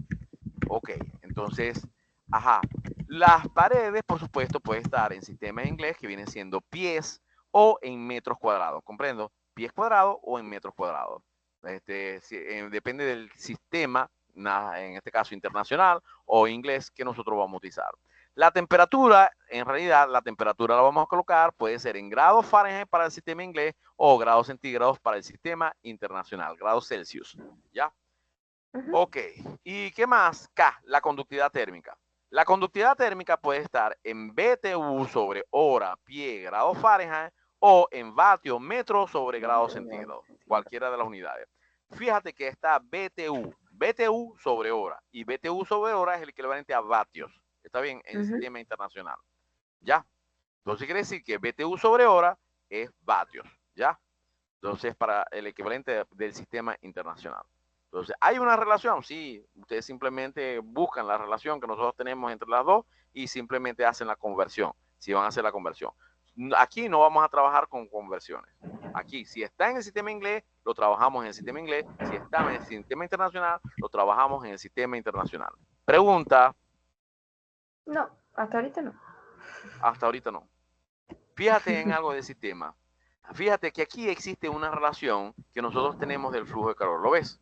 Ok, entonces, ajá. Las paredes, por supuesto, pueden estar en sistemas en inglés que vienen siendo pies o en metros cuadrados. ¿Comprendo? Pies cuadrados o en metros cuadrados. Depende del sistema, en este caso internacional o inglés, que nosotros vamos a utilizar. La temperatura, en realidad, la temperatura la vamos a colocar, puede ser en grados Fahrenheit para el sistema inglés o grados centígrados para el sistema internacional, grados Celsius. ¿Ya? Ok, ¿y qué más? K, la conductividad térmica. La conductividad térmica puede estar en BTU sobre hora, pie, grado Fahrenheit o en vatio, metro sobre grado centígrado, cualquiera de las unidades. Fíjate que está BTU sobre hora y BTU sobre hora es el equivalente a vatios. Está bien, en el sistema internacional. ¿Ya? Entonces quiere decir que BTU sobre hora es vatios. ¿Ya? Entonces para el equivalente del sistema internacional. Entonces, ¿hay una relación? Sí, ustedes simplemente buscan la relación que nosotros tenemos entre las dos y simplemente hacen la conversión, si van a hacer la conversión. Aquí no vamos a trabajar con conversiones. Aquí, si está en el sistema inglés, lo trabajamos en el sistema inglés. Si está en el sistema internacional, lo trabajamos en el sistema internacional. Pregunta. No, hasta ahorita no. Hasta ahorita no. Fíjate en algo del sistema. Fíjate que aquí existe una relación que nosotros tenemos del flujo de calor. ¿Lo ves?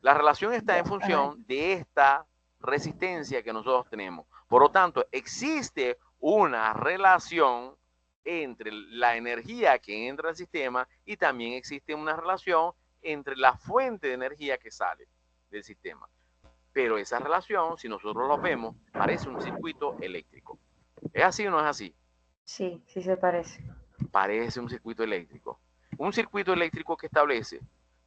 La relación está en función de esta resistencia que nosotros tenemos. Por lo tanto, existe una relación entre la energía que entra al sistema y también existe una relación entre la fuente de energía que sale del sistema. Pero esa relación, si nosotros lo vemos, parece un circuito eléctrico. ¿Es así o no es así? Sí, sí se parece. Parece un circuito eléctrico. Un circuito eléctrico que establece,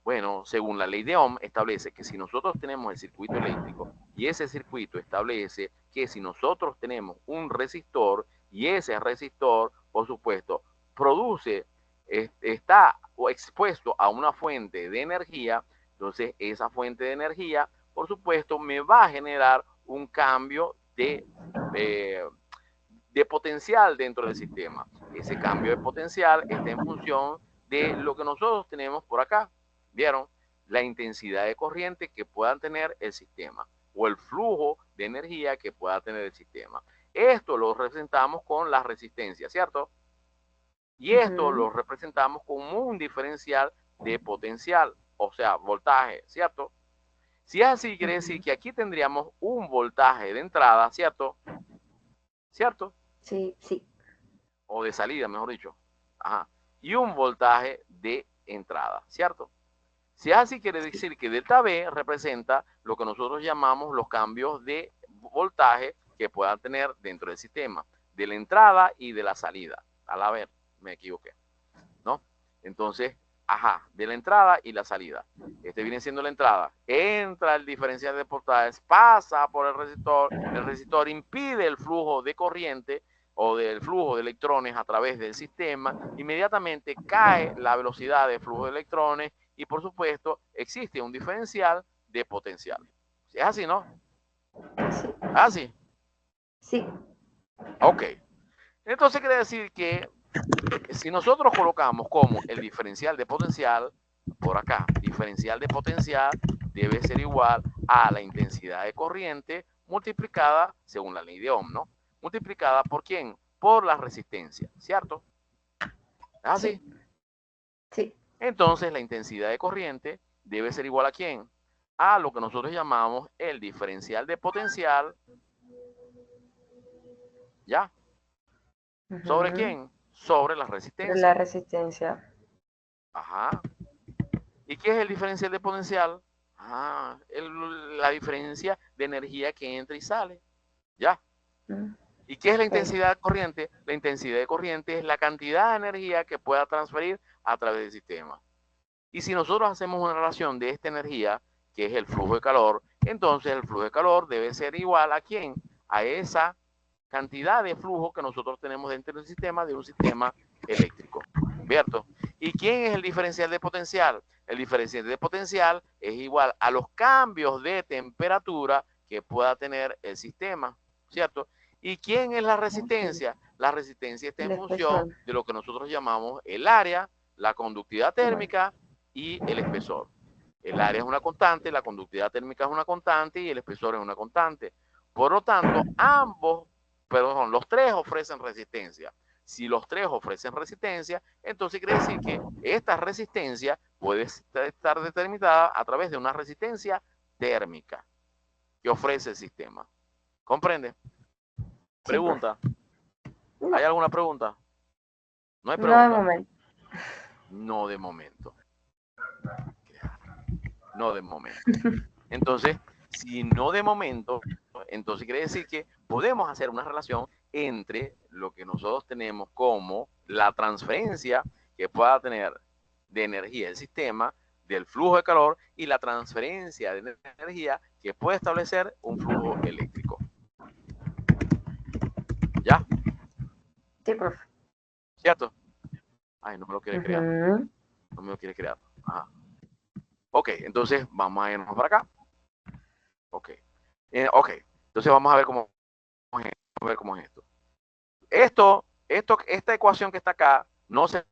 bueno, según la ley de Ohm, establece que si nosotros tenemos el circuito eléctrico y ese circuito establece que si nosotros tenemos un resistor y ese resistor, por supuesto, produce, está expuesto a una fuente de energía, entonces esa fuente de energía, por supuesto, me va a generar un cambio de potencial dentro del sistema. Ese cambio de potencial está en función de lo que nosotros tenemos por acá. ¿Vieron? La intensidad de corriente que pueda tener el sistema o el flujo de energía que pueda tener el sistema. Esto lo representamos con la resistencia, ¿cierto? Y esto lo representamos como un diferencial de potencial, o sea, voltaje, ¿cierto? Si es así, quiere decir que aquí tendríamos un voltaje de entrada, ¿cierto? ¿Cierto? Sí, sí. O de salida, mejor dicho. Ajá. Y un voltaje de entrada, ¿cierto? Si es así, quiere decir que delta V representa lo que nosotros llamamos los cambios de voltaje que puedan tener dentro del sistema, de la entrada y de la salida. A la vez, me equivoqué, ¿no? Entonces, ajá, de la entrada y la salida. Este viene siendo la entrada. Entra el diferencial de voltajes, pasa por el resistor impide el flujo de corriente o del flujo de electrones a través del sistema, inmediatamente cae la velocidad de flujo de electrones y por supuesto existe un diferencial de potencial. ¿Es así, no? Sí. ¿Así? Sí. Ok. Entonces quiere decir que si nosotros colocamos como el diferencial de potencial, por acá, diferencial de potencial debe ser igual a la intensidad de corriente multiplicada, según la ley de Ohm, ¿no? Multiplicada por quién? Por la resistencia, ¿cierto? ¿Es así? Sí. Entonces la intensidad de corriente debe ser igual a quién? A lo que nosotros llamamos el diferencial de potencial, ¿ya? ¿Sobre quién? Sobre la resistencia. La resistencia. Ajá. ¿Y qué es el diferencial de potencial? La diferencia de energía que entra y sale. ¿Ya? Mm, ¿Y qué es la ok. intensidad de corriente? La intensidad de corriente es la cantidad de energía que pueda transferir a través del sistema. Y si nosotros hacemos una relación de esta energía, que es el flujo de calor, entonces el flujo de calor debe ser igual a ¿quién? A esa cantidad de flujo que nosotros tenemos dentro del sistema, de un sistema eléctrico. ¿Cierto? ¿Y quién es el diferencial de potencial? El diferencial de potencial es igual a los cambios de temperatura que pueda tener el sistema, ¿cierto? ¿Y quién es la Ok. resistencia? La resistencia está El en función espesor. de lo que nosotros llamamos el área, la conductividad Bueno, térmica y el espesor. El área es una constante, la conductividad térmica es una constante y el espesor es una constante. Por lo tanto, los tres ofrecen resistencia. Si los tres ofrecen resistencia, entonces quiere decir que esta resistencia puede estar determinada a través de una resistencia térmica que ofrece el sistema. ¿Comprende? sí, profe. Pregunta. ¿Hay No, alguna pregunta? No hay no de pregunta. momento. No de momento. No de momento. Entonces, si no de momento, entonces quiere decir que podemos hacer una relación entre lo que nosotros tenemos como la transferencia que pueda tener de energía el sistema, del flujo de calor y la transferencia de energía que puede establecer un flujo eléctrico. ¿Ya? Sí, profe. ¿Cierto? Ay, no me lo quiere crear. Ujú. No me lo quiere crear. Ajá. Ok, entonces vamos a irnos para acá. Ok. Ok, entonces vamos a ver cómo es esto. Esta ecuación que está acá no se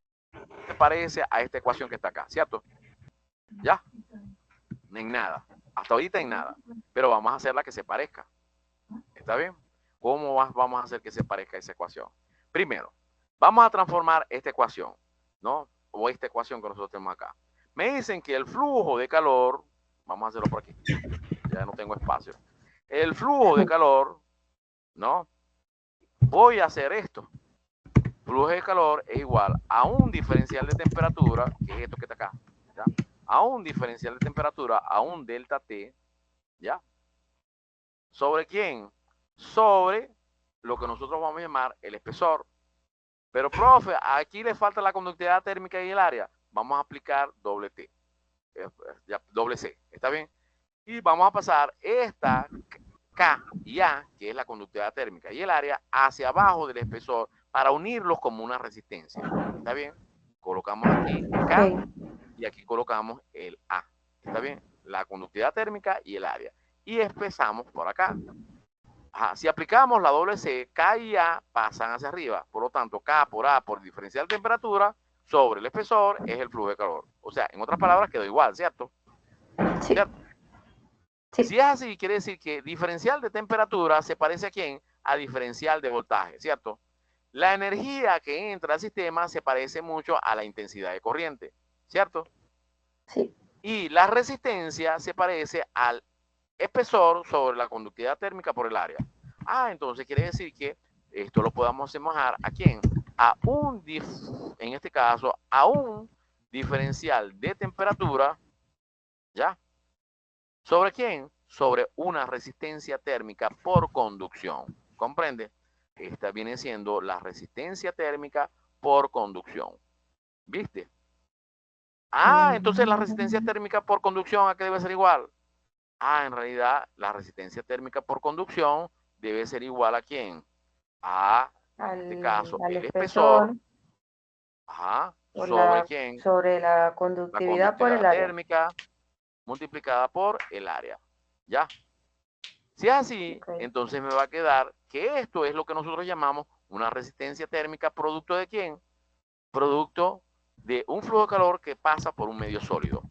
parece a esta ecuación que está acá, ¿cierto? ¿Ya? En nada. Hasta ahorita en nada. Pero vamos a hacerla que se parezca. ¿Está bien? ¿Cómo vamos a hacer que se parezca esa ecuación? Primero, vamos a transformar esta ecuación, ¿no? O esta ecuación que nosotros tenemos acá. Me dicen que el flujo de calor, vamos a hacerlo por aquí, ya no tengo espacio. El flujo de calor, ¿no? Voy a hacer esto. Flujo de calor es igual a un diferencial de temperatura, que es esto que está acá, ¿ya? A un diferencial de temperatura, a un delta T, ¿ya? ¿Sobre quién? Sobre lo que nosotros vamos a llamar el espesor. Pero, profe, aquí le falta la conductividad térmica y el área. Vamos a aplicar doble T, doble C, ¿está bien? Y vamos a pasar esta K y A, que es la conductividad térmica, y el área hacia abajo del espesor para unirlos como una resistencia. ¿Está bien? Colocamos aquí K Ok. y aquí colocamos el A. ¿Está bien? La conductividad térmica y el área. Y espesamos por acá. Ajá. Si aplicamos la doble C, K y A pasan hacia arriba. Por lo tanto, K por A por diferencial de temperatura sobre el espesor es el flujo de calor. O sea, en otras palabras, quedó igual, ¿cierto? Sí, ¿Cierto? sí. Si es así, quiere decir que diferencial de temperatura se parece a quién? A diferencial de voltaje, ¿cierto? La energía que entra al sistema se parece mucho a la intensidad de corriente, ¿cierto? Sí. Y la resistencia se parece al espesor sobre la conductividad térmica por el área. Entonces quiere decir que esto lo podamos asemejar a quién? En este caso, a un diferencial de temperatura, ¿ya? ¿Sobre quién? Sobre una resistencia térmica por conducción. ¿Comprende? Esta viene siendo la resistencia térmica por conducción. ¿Viste? Entonces la resistencia Mm, térmica por conducción, ¿a qué debe ser igual? En realidad, la resistencia térmica por conducción debe ser igual a quién? En este caso, al el espesor, espesor sobre quién? sobre la La conductividad por el conductividad área. térmica multiplicada por el área. ¿Ya? Si es así, Ok. entonces me va a quedar que esto es lo que nosotros llamamos una resistencia térmica producto de quién? Producto de un flujo de calor que pasa por un medio sólido.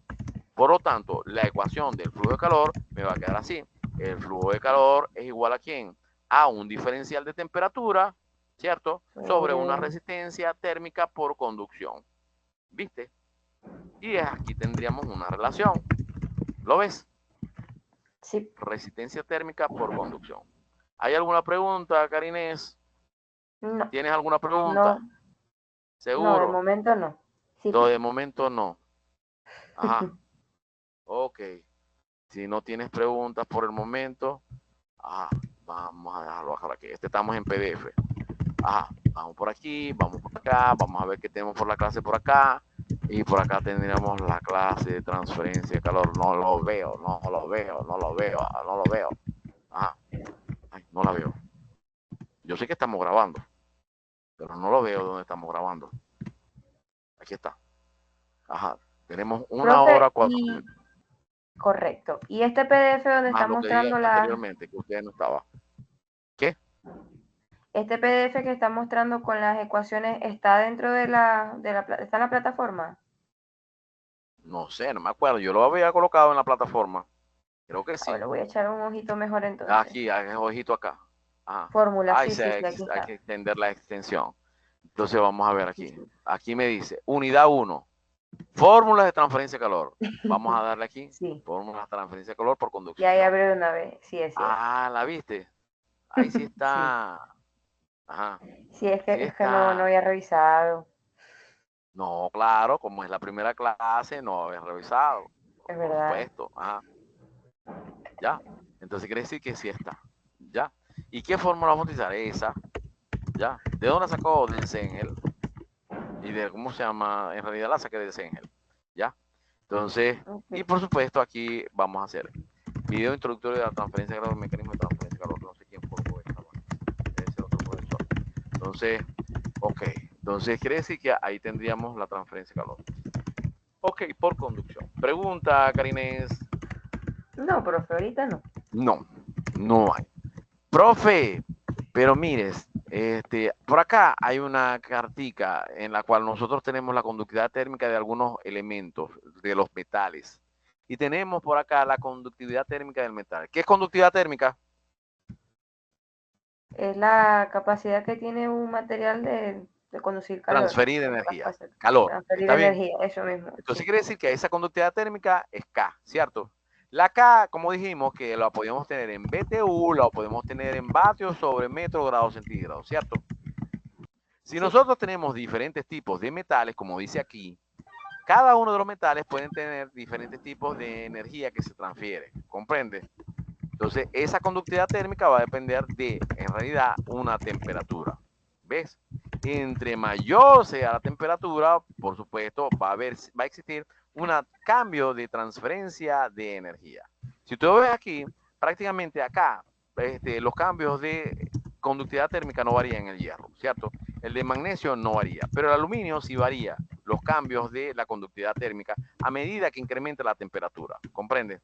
Por lo tanto, la ecuación del flujo de calor me va a quedar así. El flujo de calor es igual a quién? A un diferencial de temperatura, ¿cierto? Sobre una Sobre... resistencia térmica por conducción. ¿Viste? Y aquí tendríamos una relación. ¿Lo ves? Sí. Resistencia térmica por conducción. ¿Hay alguna pregunta, Karinés? No, ¿Tienes alguna pregunta? no, no, de ¿Seguro? momento no. Sí, Todo de profe. momento no. Ajá. Ok. Si no tienes preguntas por el momento, vamos a dejarlo bajar aquí. Estamos en PDF. Vamos por aquí, vamos por acá, vamos a ver qué tenemos por la clase por acá. Y por acá tendríamos la clase de transferencia de calor. No lo veo, no lo veo, no lo veo, no lo veo. Ay, no la veo. Yo sé que estamos grabando, pero no lo veo donde estamos grabando. Aquí está. Tenemos una hora, Profe, 4 minutos. correcto. ¿Y este PDF donde está Más lo que dije mostrando anteriormente, que usted no estaba. ¿Qué? este PDF que está mostrando con las ecuaciones está dentro está en la plataforma? No sé, no me acuerdo. Yo lo había colocado en la plataforma. Creo que Ahora sí. le voy a echar un ojito mejor entonces. Aquí, hay un ojito acá. Fórmula, Ahí sí, sí, sí, aquí hay está. que extender la extensión. Entonces vamos a ver Sí, aquí. sí. Aquí me dice, unidad 1, fórmulas de transferencia de calor. Vamos a darle aquí, Sí, fórmulas de transferencia de calor por ya ahí conducción. abrió de una vez, sí es cierto. ¿La viste? Ahí sí Sí, está. sí, Sí es que no está. había revisado, No, claro, como es la primera clase, no había revisado. es Por verdad. supuesto. Ya. Entonces quiere decir que sí está. Ya. ¿Y qué fórmula vamos a utilizar? Esa. Ya. ¿De dónde la sacó? Del Sengel. Y de cómo se llama, en realidad la saqué del Sengel. ¿Ya? Entonces, y Ok. por supuesto aquí vamos a hacer video introductorio de la transferencia de calor, mecanismo de transferencia de calor, no sé quién colocó esta, debe ser otro profesor. Entonces, ok, entonces quiere decir que ahí tendríamos la transferencia de calor. Ok, por conducción. Pregunta, Karines. No, profe, ahorita no. No, no hay. Profe, pero mires, por acá hay una cartica en la cual nosotros tenemos la conductividad térmica de algunos elementos, de los metales. Y tenemos por acá la conductividad térmica del metal. ¿Qué es conductividad térmica? Es la capacidad que tiene un material de conducir calor, Transferir de energía, capacidad, calor. transferir ¿Está bien? energía, eso mismo, Entonces sí. quiere decir que esa conductividad térmica es K, ¿cierto? La K, como dijimos, que la podemos tener en BTU, la podemos tener en vatios sobre metro grado centígrado, ¿cierto? Si Sí. nosotros tenemos diferentes tipos de metales, como dice aquí, cada uno de los metales pueden tener diferentes tipos de energía que se transfiere, ¿comprende? Entonces, esa conductividad térmica va a depender de, en realidad, una temperatura. ¿Ves? Entre mayor sea la temperatura, por supuesto, va a existir un cambio de transferencia de energía. Si tú ves aquí, prácticamente acá, los cambios de conductividad térmica no varían en el hierro, ¿cierto? El de magnesio no varía, pero el aluminio sí varía los cambios de la conductividad térmica a medida que incrementa la temperatura, ¿comprende?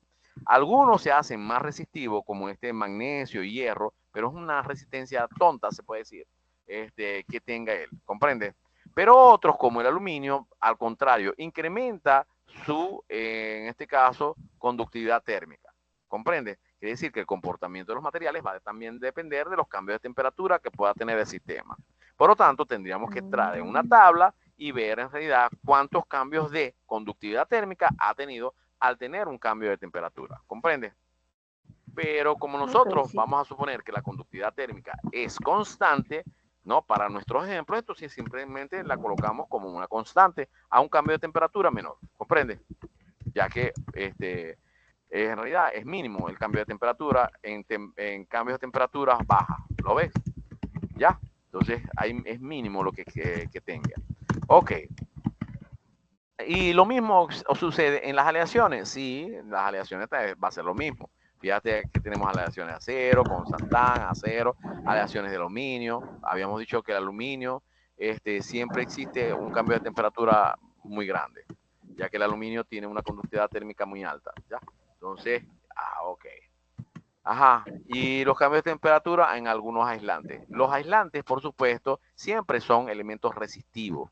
Algunos se hacen más resistivos, como este magnesio y hierro, pero es una resistencia tonta, se puede decir, que tenga él, ¿comprende? Pero otros, como el aluminio, al contrario, incrementa su, en este caso, conductividad térmica, ¿comprende? Quiere decir que el comportamiento de los materiales va a también depender de los cambios de temperatura que pueda tener el sistema. Por lo tanto, tendríamos que entrar en una tabla y ver en realidad cuántos cambios de conductividad térmica ha tenido al tener un cambio de temperatura, ¿comprende? Pero como Ok, nosotros sí. vamos a suponer que la conductividad térmica es constante, ¿no? Para nuestros ejemplos, entonces simplemente la colocamos como una constante a un cambio de temperatura menor, ¿comprende? Ya que en realidad es mínimo el cambio de temperatura en cambios de temperaturas bajas, ¿lo ves? ¿Ya? Entonces ahí es mínimo lo que tenga. Ok, y lo mismo sucede en las aleaciones. Sí, las aleaciones va a ser lo mismo. Fíjate que tenemos aleaciones de acero, con santán, acero, aleaciones de aluminio. Habíamos dicho que el aluminio siempre existe un cambio de temperatura muy grande, ya que el aluminio tiene una conductividad térmica muy alta. ¿Ya? Entonces, ok. Y los cambios de temperatura en algunos aislantes. Los aislantes, por supuesto, siempre son elementos resistivos.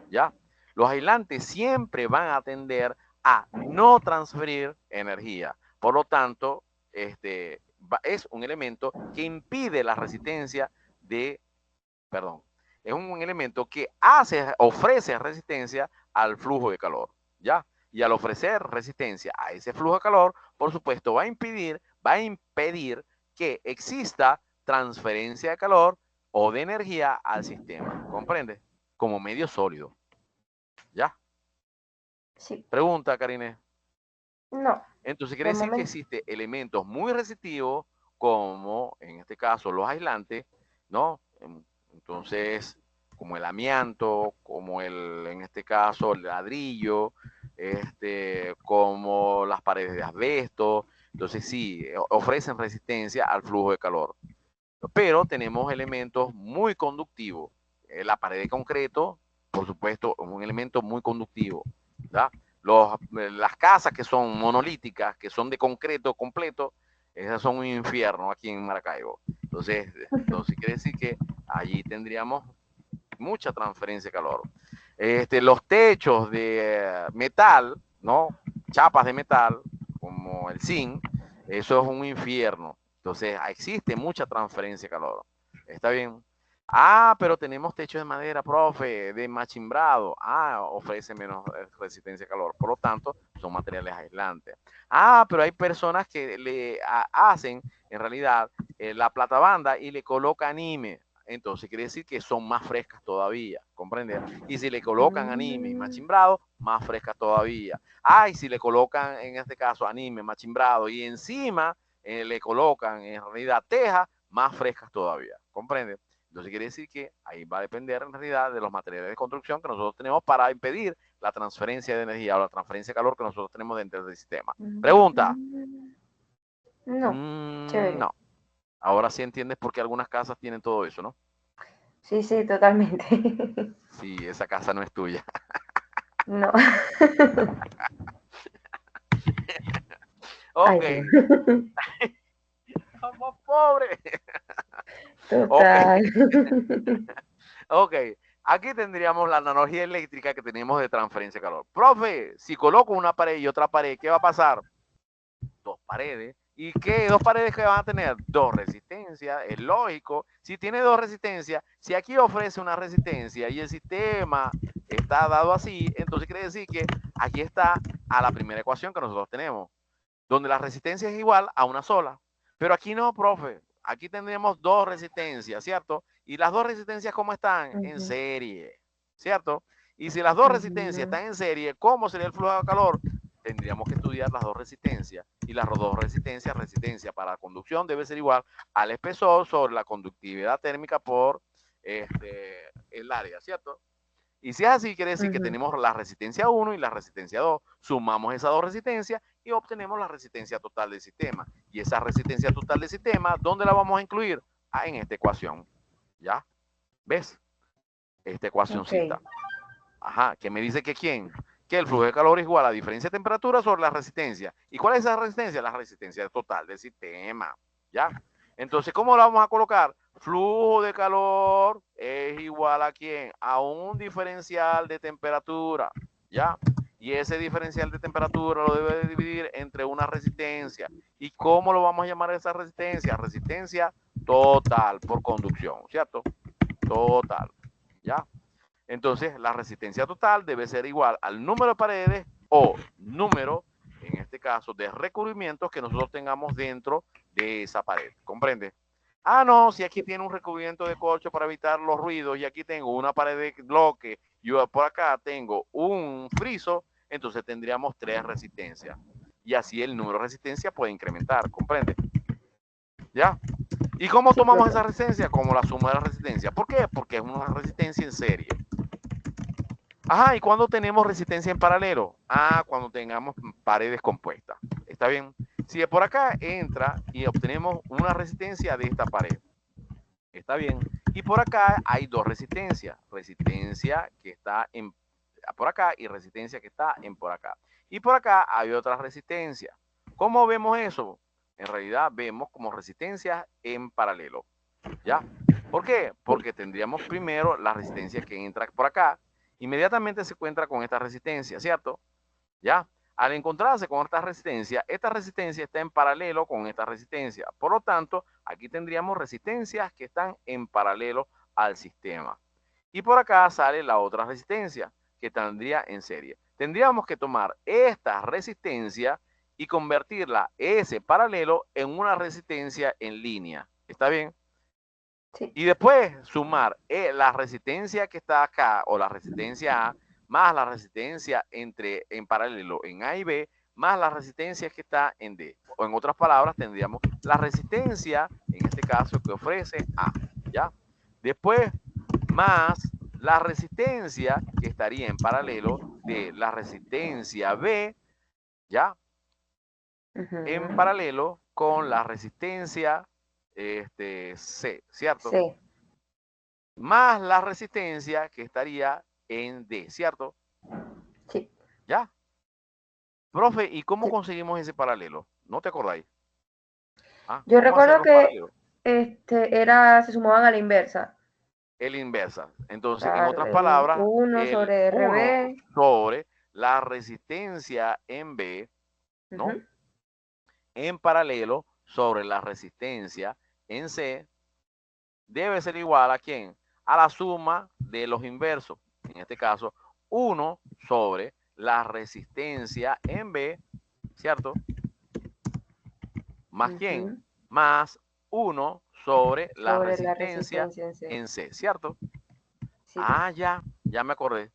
¿Ya? Los aislantes siempre van a tender a no transferir energía. Por lo tanto, es un elemento que impide la resistencia de, perdón, es un elemento que ofrece resistencia al flujo de calor, ¿ya? Y al ofrecer resistencia a ese flujo de calor, por supuesto, va a impedir que exista transferencia de calor o de energía al sistema, ¿comprende? Como medio sólido, ¿ya? Sí. Pregunta, Karine. No, Entonces quiere por el decir que momento. existen elementos muy resistivos, como en este caso los aislantes, ¿no? Entonces, como el amianto, como en este caso el ladrillo, como las paredes de asbesto. Entonces sí, ofrecen resistencia al flujo de calor. Pero tenemos elementos muy conductivos. La pared de concreto, por supuesto, es un elemento muy conductivo. ¿Verdad? Las casas que son monolíticas, que son de concreto completo, esas son un infierno aquí en Maracaibo. Entonces quiere decir que allí tendríamos mucha transferencia de calor. Los techos de metal, ¿no? Chapas de metal, como el zinc, eso es un infierno. Entonces, existe mucha transferencia de calor. ¿Está bien? Ah, pero tenemos techos de madera, profe, de machimbrado. Ah, ofrece menos resistencia a calor. Por lo tanto, son materiales aislantes. Ah, pero hay personas que hacen, en realidad, la plata banda y le colocan anime. Entonces quiere decir que son más frescas todavía, ¿comprende? Y si le colocan anime y Mm, machimbrado, más frescas todavía. Ah, y si le colocan, en este caso, anime, machimbrado, y encima le colocan, en realidad, teja, más frescas todavía, ¿comprende? Entonces quiere decir que ahí va a depender, en realidad, de los materiales de construcción que nosotros tenemos para impedir la transferencia de energía o la transferencia de calor que nosotros tenemos dentro del sistema. Pregunta. mm, no, chévere. No. Ahora sí entiendes por qué algunas casas tienen todo eso, ¿no? Sí, sí, totalmente. Sí, esa casa no es tuya. No. Ok, Ay, Dios. somos pobres. Ok, Total. ok. Aquí tendríamos la analogía eléctrica que tenemos de transferencia de calor. Profe, si coloco una pared y otra pared, ¿qué va a pasar? Dos paredes. ¿Y qué? Dos paredes que van a tener dos resistencias, es lógico. Si tiene dos resistencias, si aquí ofrece una resistencia y el sistema está dado así, entonces quiere decir que aquí está a la primera ecuación que nosotros tenemos, donde la resistencia es igual a una sola. Pero aquí no, profe. Aquí tendríamos dos resistencias, ¿cierto? Y las dos resistencias, ¿cómo están? En Ujú, serie, ¿cierto? Y si las dos resistencias ujú. están en serie, ¿cómo sería el flujo de calor? Tendríamos que estudiar las dos resistencias. Y las dos resistencias, resistencia para la conducción debe ser igual al espesor sobre la conductividad térmica por el área, ¿cierto? Y si es así, quiere decir que Ujú. tenemos la resistencia 1 y la resistencia 2. Sumamos esas dos resistencias y obtenemos la resistencia total del sistema. Y esa resistencia total del sistema, ¿dónde la vamos a incluir? Ah, en esta ecuación. ¿Ya? ¿Ves? Esta Ok, ecuacióncita. Ajá, que me dice que quién, que el flujo de calor es igual a la diferencia de temperatura sobre la resistencia. ¿Y cuál es esa resistencia? La resistencia total del sistema. ¿Ya? Entonces, ¿cómo la vamos a colocar? Flujo de calor es igual a quién? A un diferencial de temperatura. ¿Ya? Y ese diferencial de temperatura lo debe de dividir entre una resistencia. ¿Y cómo lo vamos a llamar a esa resistencia? Resistencia total por conducción, ¿cierto? Total. ¿Ya? Entonces, la resistencia total debe ser igual al número de paredes o número, en este caso, de recubrimientos que nosotros tengamos dentro de esa pared. ¿Comprende? Ah, no, si aquí tiene un recubrimiento de corcho para evitar los ruidos y aquí tengo una pared de bloque y yo por acá tengo un friso, entonces tendríamos tres resistencias. Y así el número de resistencia puede incrementar, ¿comprende? ¿Ya? ¿Y cómo sí, tomamos esa total. resistencia? Como la suma de la resistencia. ¿Por qué? Porque es una resistencia en serie. Ajá, ¿y cuando tenemos resistencia en paralelo? Ah, cuando tengamos paredes compuestas. ¿Está bien? Si por acá entra y obtenemos una resistencia de esta pared, ¿está bien? Y por acá hay dos resistencias. Resistencia que está por acá y resistencia que está en por acá. Y por acá hay otra resistencia. ¿Cómo vemos eso? En realidad vemos como resistencias en paralelo. ¿Ya? ¿Por qué? Sí. Porque tendríamos primero la resistencia que entra por acá, inmediatamente se encuentra con esta resistencia, ¿cierto? ¿Ya? Al encontrarse con esta resistencia está en paralelo con esta resistencia. Por lo tanto, aquí tendríamos resistencias que están en paralelo al sistema. Y por acá sale la otra resistencia que tendría en serie. Tendríamos que tomar esta resistencia y convertirla, ese paralelo, en una resistencia en línea. ¿Está bien? Sí. Y después sumar la resistencia que está acá o la resistencia A más la resistencia en paralelo en A y B, más la resistencia que está en D. O en otras palabras, tendríamos la resistencia, en este caso, que ofrece A, ¿ya? Después, más la resistencia que estaría en paralelo de la resistencia B, ¿ya? En paralelo con la resistencia C, ¿cierto? Sí. Más la resistencia que estaría en D, ¿cierto? Sí. ¿Ya? Profe, ¿y cómo Sí. conseguimos ese paralelo? ¿No te acordáis? Yo ¿Cómo hacer recuerdo los que paralelos? se sumaban a la inversa. El inversa. Entonces, en Claro, otras el palabras, 1 el sobre 1 RB. sobre la resistencia en B, ¿no? En paralelo sobre la resistencia en C, debe ser igual a ¿quién? A la suma de los inversos. En este caso, 1 sobre la resistencia en B, ¿cierto? ¿Más quién? Más 1 sobre la resistencia en C, ¿cierto? Sí. Ya me acordé.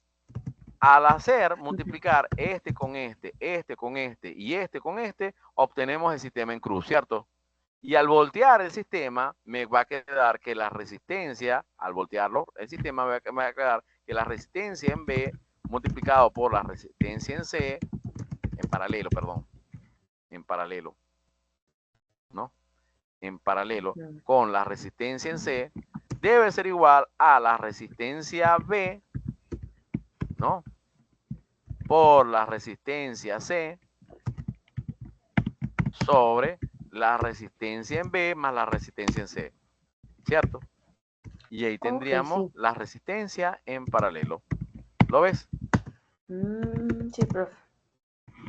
Al hacer multiplicar este con este, este con este y este con este, obtenemos el sistema en cruz, ¿cierto? Y al voltear el sistema, me va a quedar que la resistencia, al voltearlo, el sistema me va a quedar que la resistencia en B multiplicado por la resistencia en C, en paralelo, perdón, en paralelo, ¿no? En paralelo con la resistencia en C, debe ser igual a la resistencia B, ¿no? Por la resistencia C sobre la resistencia en B más la resistencia en C, ¿cierto? Y ahí tendríamos la resistencia en paralelo. ¿Lo ves? Sí, profe.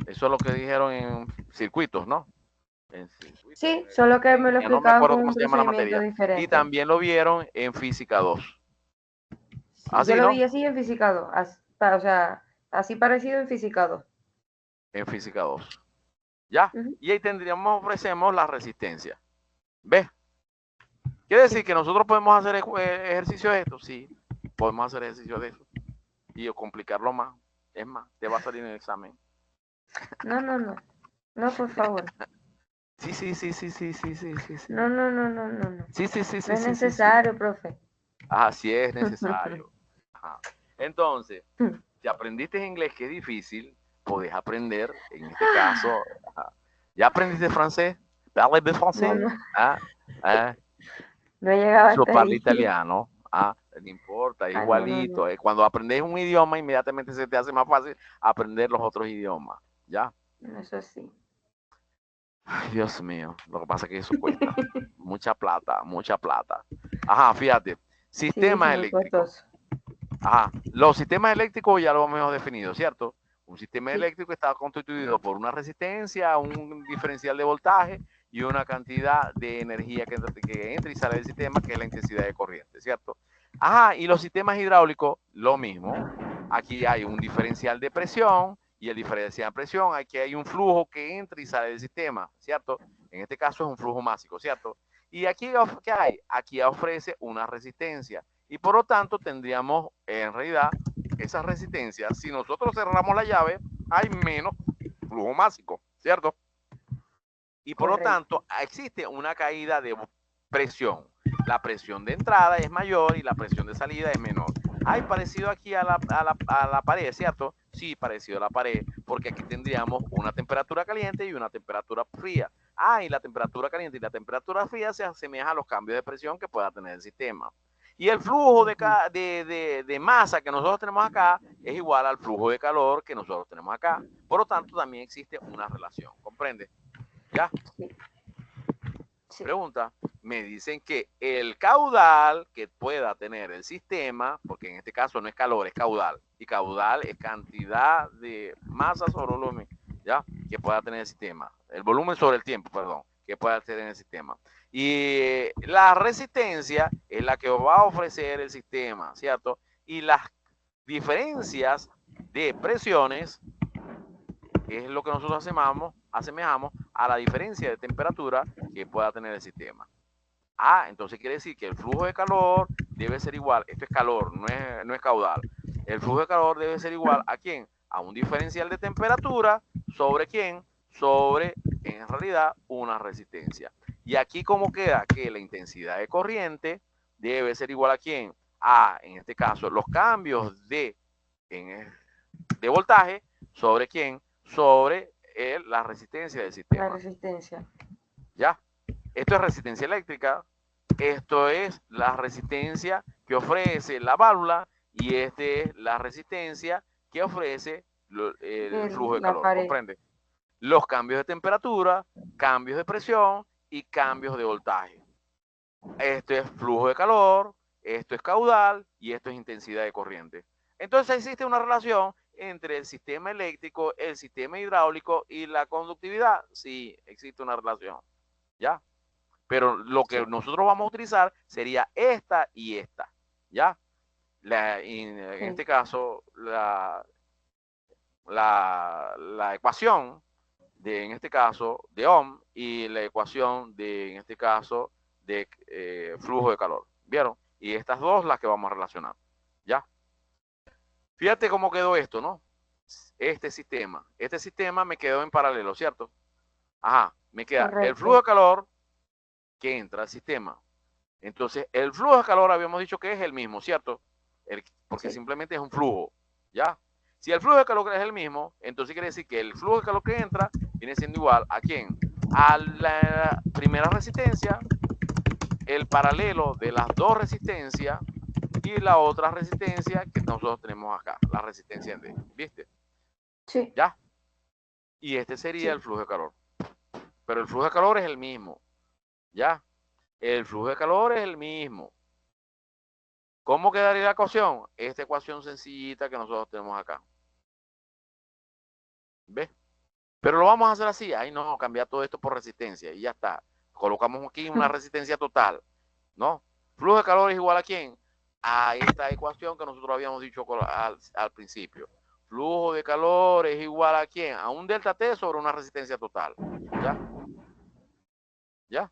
Eso es lo que dijeron en circuitos, ¿no? En circuitos, Sí, solo que me lo no me explicaban acuerdo con cómo un se llama la procedimiento materia. Y diferente. también lo vieron en física 2. Sí, yo Así, lo ¿no? vi así en física 2. O sea, así parecido en física 2. En física 2. ¿Ya? Y ahí ofrecemos la resistencia. ¿Ves? Quiere decir que nosotros podemos hacer ejercicios de esto. Sí, podemos hacer ejercicios de eso. Y complicarlo más. Es más, te va a salir en el examen. No, no, no. No, por favor. Sí. No, no, no, no, no, no. Sí. No es necesario, profe. Así es necesario. Ajá. Entonces, si aprendiste inglés, que es difícil, podés aprender, en este caso, ¿ya aprendiste francés? ¿Parles de francés? No, no. ¿Ah? No he llegado Yo hasta parlo ahí. italiano. No importa, Ah, no, no, igualito. no. Cuando aprendes un idioma, inmediatamente se te hace más fácil aprender los otros idiomas. ¿Ya? Eso sí. Ay, Dios mío, lo que pasa es que eso cuesta. Mucha plata, mucha plata. Ajá, fíjate. Sí, Sistema muy eléctrico. costoso. Ajá, los sistemas eléctricos ya lo hemos definido, ¿cierto? Un sistema Sí. eléctrico está constituido por una resistencia, un diferencial de voltaje y una cantidad de energía que entra y sale del sistema, que es la intensidad de corriente, ¿cierto? Ajá, y los sistemas hidráulicos, lo mismo. Aquí hay un diferencial de presión y el diferencial de presión, aquí hay un flujo que entra y sale del sistema, ¿cierto? En este caso es un flujo másico, ¿cierto? Y aquí, ¿qué hay? Aquí ofrece una resistencia. Y por lo tanto tendríamos en realidad esa resistencia. Si nosotros cerramos la llave, hay menos flujo másico, ¿cierto? Y por lo tanto existe una caída de presión. La presión de entrada es mayor y la presión de salida es menor. Hay parecido aquí a la pared, ¿cierto? Sí, parecido a la pared, porque aquí tendríamos una temperatura caliente y una temperatura fría. Y la temperatura caliente y la temperatura fría se asemejan a los cambios de presión que pueda tener el sistema. Y el flujo de masa que nosotros tenemos acá es igual al flujo de calor que nosotros tenemos acá. Por lo tanto, también existe una relación. ¿Comprende? ¿Ya? Sí. Pregunta. Me dicen que el caudal que pueda tener el sistema, porque en este caso no es calor, es caudal. Y caudal es cantidad de masa sobre volumen, ¿ya? Que pueda tener el sistema. El volumen sobre el tiempo, perdón, que pueda tener el sistema. Y la resistencia es la que va a ofrecer el sistema, ¿cierto? Y las diferencias de presiones es lo que nosotros asemejamos a la diferencia de temperatura que pueda tener el sistema. Entonces quiere decir que el flujo de calor debe ser igual, esto es calor, no es caudal. El flujo de calor debe ser igual a ¿quién? A un diferencial de temperatura ¿sobre quién? Sobre, en realidad, una resistencia. Y aquí, ¿cómo queda? Que la intensidad de corriente debe ser igual a quién? A, en este caso, los cambios de voltaje, ¿sobre quién? Sobre la resistencia del sistema. La resistencia. ¿Ya? Esto es resistencia eléctrica, esto es la resistencia que ofrece la válvula y este es la resistencia que ofrece el flujo de La calor, pared. ¿comprende? Los cambios de temperatura, cambios de presión y cambios de voltaje. Esto es flujo de calor, esto es caudal y esto es intensidad de corriente. Entonces existe una relación entre el sistema eléctrico, el sistema hidráulico y la conductividad. Sí, existe una relación. ¿Ya? Pero lo que Sí. nosotros vamos a utilizar sería esta y esta. ¿Ya? En Sí. este caso, la ecuación de, en este caso, de Ohm y la ecuación de, en este caso, de flujo de calor. ¿Vieron? Y estas dos las que vamos a relacionar. ¿Ya? Fíjate cómo quedó esto, ¿no? Este sistema me quedó en paralelo, ¿cierto? Ajá, me queda el flujo Correcto. de calor que entra al sistema. Entonces, el flujo de calor habíamos dicho que es el mismo, ¿cierto? Porque Sí. simplemente es un flujo, ¿ya? Si el flujo de calor es el mismo, entonces quiere decir que el flujo de calor que entra viene siendo igual a quién? A la primera resistencia, el paralelo de las dos resistencias y la otra resistencia que nosotros tenemos acá, la resistencia en D, ¿viste? Sí. ¿Ya? Y este sería el Sí. flujo de calor. Pero el flujo de calor es el mismo, ¿ya? El flujo de calor es el mismo. ¿Cómo quedaría la ecuación? Esta ecuación sencillita que nosotros tenemos acá. ¿Ves? Pero lo vamos a hacer así. Ay, no, cambiar todo esto por resistencia y ya está. Colocamos aquí una resistencia total, ¿no? Flujo de calor es igual a quién? A esta ecuación que nosotros habíamos dicho al principio. Flujo de calor es igual a quién? A un delta T sobre una resistencia total. ¿Ya? ¿Ya?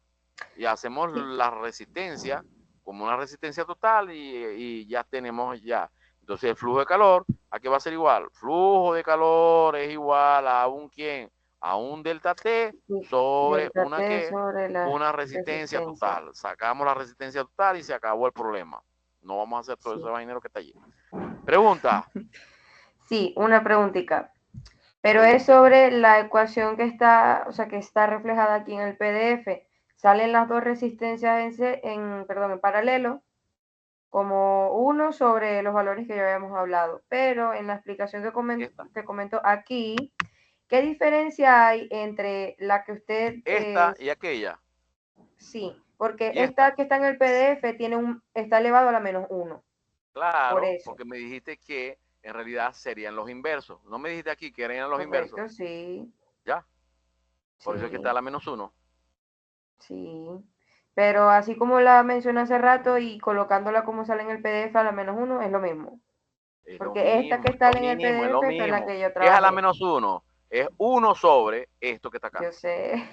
Y hacemos Sí. la resistencia como una resistencia total y ya tenemos ya. Entonces el flujo de calor, ¿a qué va a ser igual? Flujo de calor es igual a un quién? A un delta T sobre Delta una T qué? sobre la Una resistencia resistencia. total. Sacamos la resistencia total y se acabó el problema. No vamos a hacer todo ese Sí. vainero que está allí. Pregunta. Sí, una preguntita. Pero es Pregunte. sobre la ecuación que está, o sea, que está reflejada aquí en el PDF. Salen las dos resistencias en paralelo, como uno sobre los valores que ya habíamos hablado. Pero en la explicación Esta. que comento aquí, ¿qué diferencia hay entre la que usted Esta y aquella. sí, porque Y esta. esta que está en el PDF está elevado a la -1, por Claro, eso. porque me dijiste que en realidad serían los inversos. No me dijiste aquí que eran los inversos. Correcto, sí, ¿Ya? Por eso es que está sí, la -1. sí. Pero así como la mencioné hace rato y colocándola como sale en el PDF a la -1 es lo mismo. Es lo Porque esta que mismo, es está lo en el mismo, es lo PDF fue la mismo. que yo ¿Qué es a la trabajé. -1? Es 1 sobre esto que está acá. Yo sé.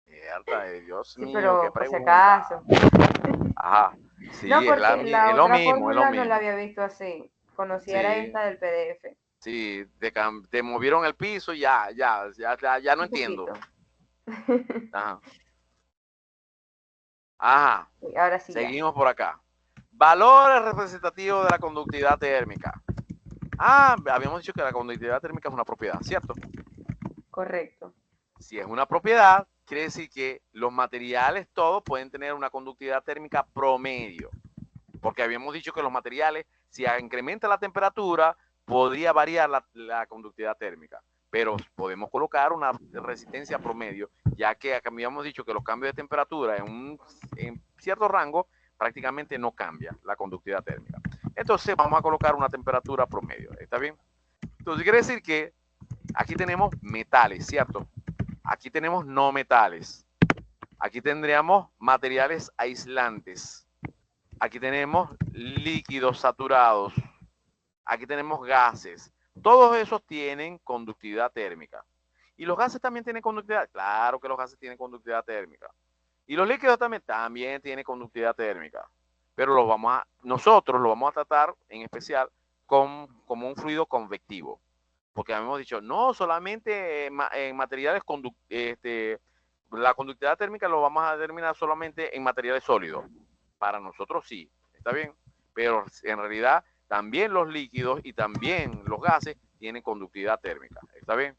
Mierda, Dios Sí, mío, qué pero por si pregunta. acaso. Ajá. No, Sí, porque es la lo otra mismo, es lo fórmula no la mismo. había visto así. Conociera Sí, esta del PDF. sí, te movieron el piso, ya no Un entiendo. poquito. Ajá. Ajá. Sí, ahora sí ya. Seguimos por acá. Valores representativos de la conductividad térmica. Ah, habíamos dicho que la conductividad térmica es una propiedad, ¿cierto? Correcto. Si es una propiedad, quiere decir que los materiales todos pueden tener una conductividad térmica promedio. Porque habíamos dicho que los materiales, si incrementa la temperatura, podría variar la conductividad térmica. Pero podemos colocar una resistencia promedio, ya que habíamos dicho que los cambios de temperatura en cierto rango prácticamente no cambia la conductividad térmica. Entonces vamos a colocar una temperatura promedio. ¿Está bien? Entonces quiere decir que aquí tenemos metales, ¿cierto? Aquí tenemos no metales. Aquí tendríamos materiales aislantes. Aquí tenemos líquidos saturados. Aquí tenemos gases. Todos esos tienen conductividad térmica. ¿Y los gases también tienen conductividad? Claro que los gases tienen conductividad térmica. Y los líquidos también tienen conductividad térmica. Pero nosotros lo vamos a tratar en especial como un fluido convectivo. porque habíamos dicho, no, solamente en materiales, la conductividad térmica lo vamos a determinar solamente en materiales sólidos. Para nosotros sí, está bien, pero en realidad también los líquidos y también los gases tienen conductividad térmica, ¿está bien?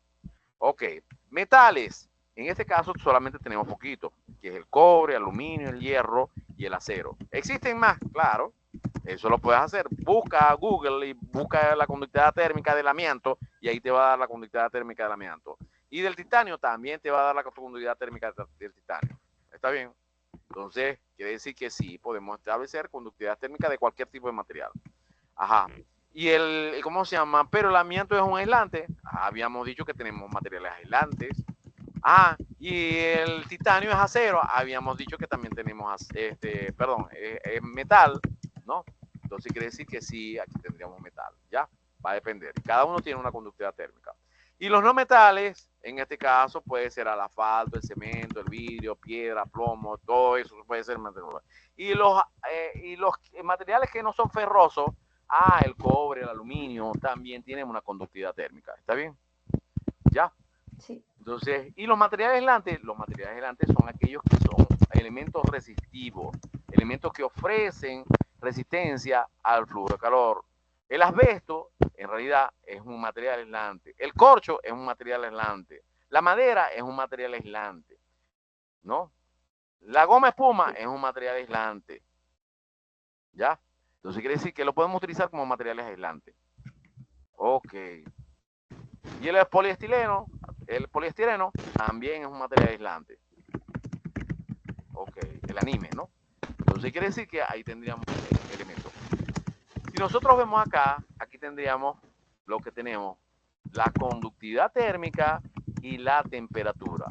Ok, metales. En este caso solamente tenemos poquito, que es el cobre, aluminio, el hierro y el acero. ¿Existen más? Claro, eso lo puedes hacer. Busca Google y busca la conductividad térmica del amianto y ahí te va a dar la conductividad térmica del amianto. Y del titanio también te va a dar la conductividad térmica del titanio. ¿Está bien? Entonces, quiere decir que sí, podemos establecer conductividad térmica de cualquier tipo de material. Ajá. Y ¿cómo se llama? Pero el amianto es un aislante. Habíamos dicho que tenemos materiales aislantes. Y el titanio es acero. Habíamos dicho que también tenemos, es metal, ¿no? Entonces quiere decir que sí, aquí tendríamos metal, ¿ya? Va a depender. Cada uno tiene una conductividad térmica. Y los no metales, en este caso, puede ser el asfalto, el cemento, el vidrio, piedra, plomo, todo eso puede ser material. Y los materiales que no son ferrosos, el cobre, el aluminio, también tienen una conductividad térmica. ¿Está bien? ¿Ya? Sí. Entonces, y los materiales aislantes son aquellos que son elementos resistivos, elementos que ofrecen resistencia al flujo de calor. El asbesto, en realidad, es un material aislante. El corcho es un material aislante. La madera es un material aislante, ¿no? La goma espuma es un material aislante, ¿ya? Entonces quiere decir que lo podemos utilizar como materiales aislantes. Ok. Y el poliestireno también es un material aislante. Ok, el anime, ¿no? Entonces quiere decir que ahí tendríamos elementos. Si nosotros vemos acá, aquí tendríamos lo que tenemos, la conductividad térmica y la temperatura.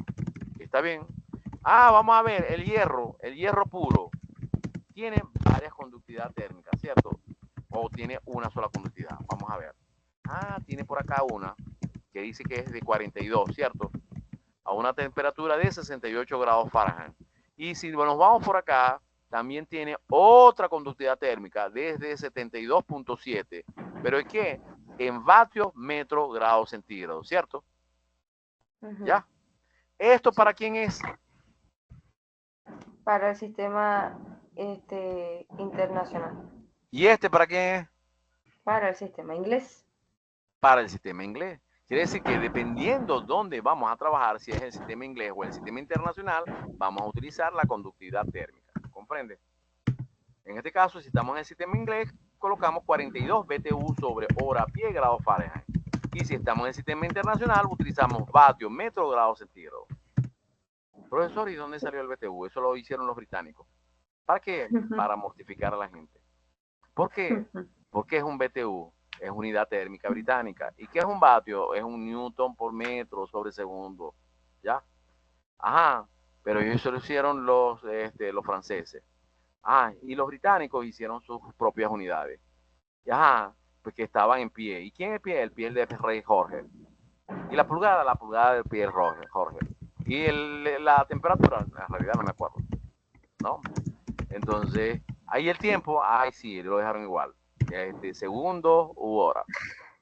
¿Está bien? Vamos a ver, el hierro puro, tiene varias conductividad térmica, ¿cierto? O tiene una sola conductividad. Vamos a ver. Tiene por acá una que dice que es de 42, ¿cierto? A una temperatura de 68 grados Fahrenheit. Y si nos vamos por acá, también tiene otra conductividad térmica desde 72.7, pero es que en vatios metro grado centígrado, ¿cierto? ¿Ya? ¿Esto Sí. para quién es? Para el sistema internacional. ¿Y este para quién es? Para el sistema inglés. Para el sistema inglés. Quiere decir que dependiendo dónde vamos a trabajar, si es el sistema inglés o el sistema internacional, vamos a utilizar la conductividad térmica. ¿Comprende? En este caso, si estamos en el sistema inglés, colocamos 42 BTU sobre hora pie grado Fahrenheit. Y si estamos en el sistema internacional, utilizamos vatio metro grado centígrado. Profesor, ¿y dónde salió el BTU? Eso lo hicieron los británicos. ¿Para qué? Para mortificar a la gente. ¿Por qué? Porque es un BTU, es unidad térmica británica. ¿Y qué es un vatio? Es un newton por metro sobre segundo. ¿Ya? Pero eso lo hicieron los franceses. Y los británicos hicieron sus propias unidades. Pues que estaban en pie. ¿Y quién es el pie? El pie del rey Jorge. Y la pulgada del pie del Jorge. Y la temperatura, en realidad no me acuerdo, ¿no? Entonces, ahí el tiempo, sí, lo dejaron igual. Segundos u horas,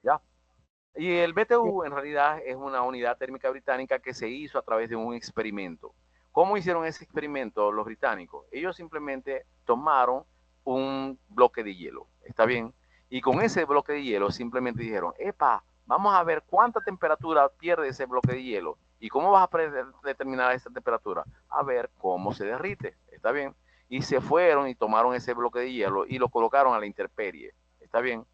¿ya? Y el BTU en realidad es una unidad térmica británica que se hizo a través de un experimento. ¿Cómo hicieron ese experimento los británicos? Ellos simplemente tomaron un bloque de hielo, ¿está bien? Y con ese bloque de hielo simplemente dijeron, epa, vamos a ver cuánta temperatura pierde ese bloque de hielo. ¿Y cómo vas a determinar esa temperatura? A ver cómo se derrite, ¿está bien? Y se fueron y tomaron ese bloque de hielo y lo colocaron a la intemperie, ¿está bien?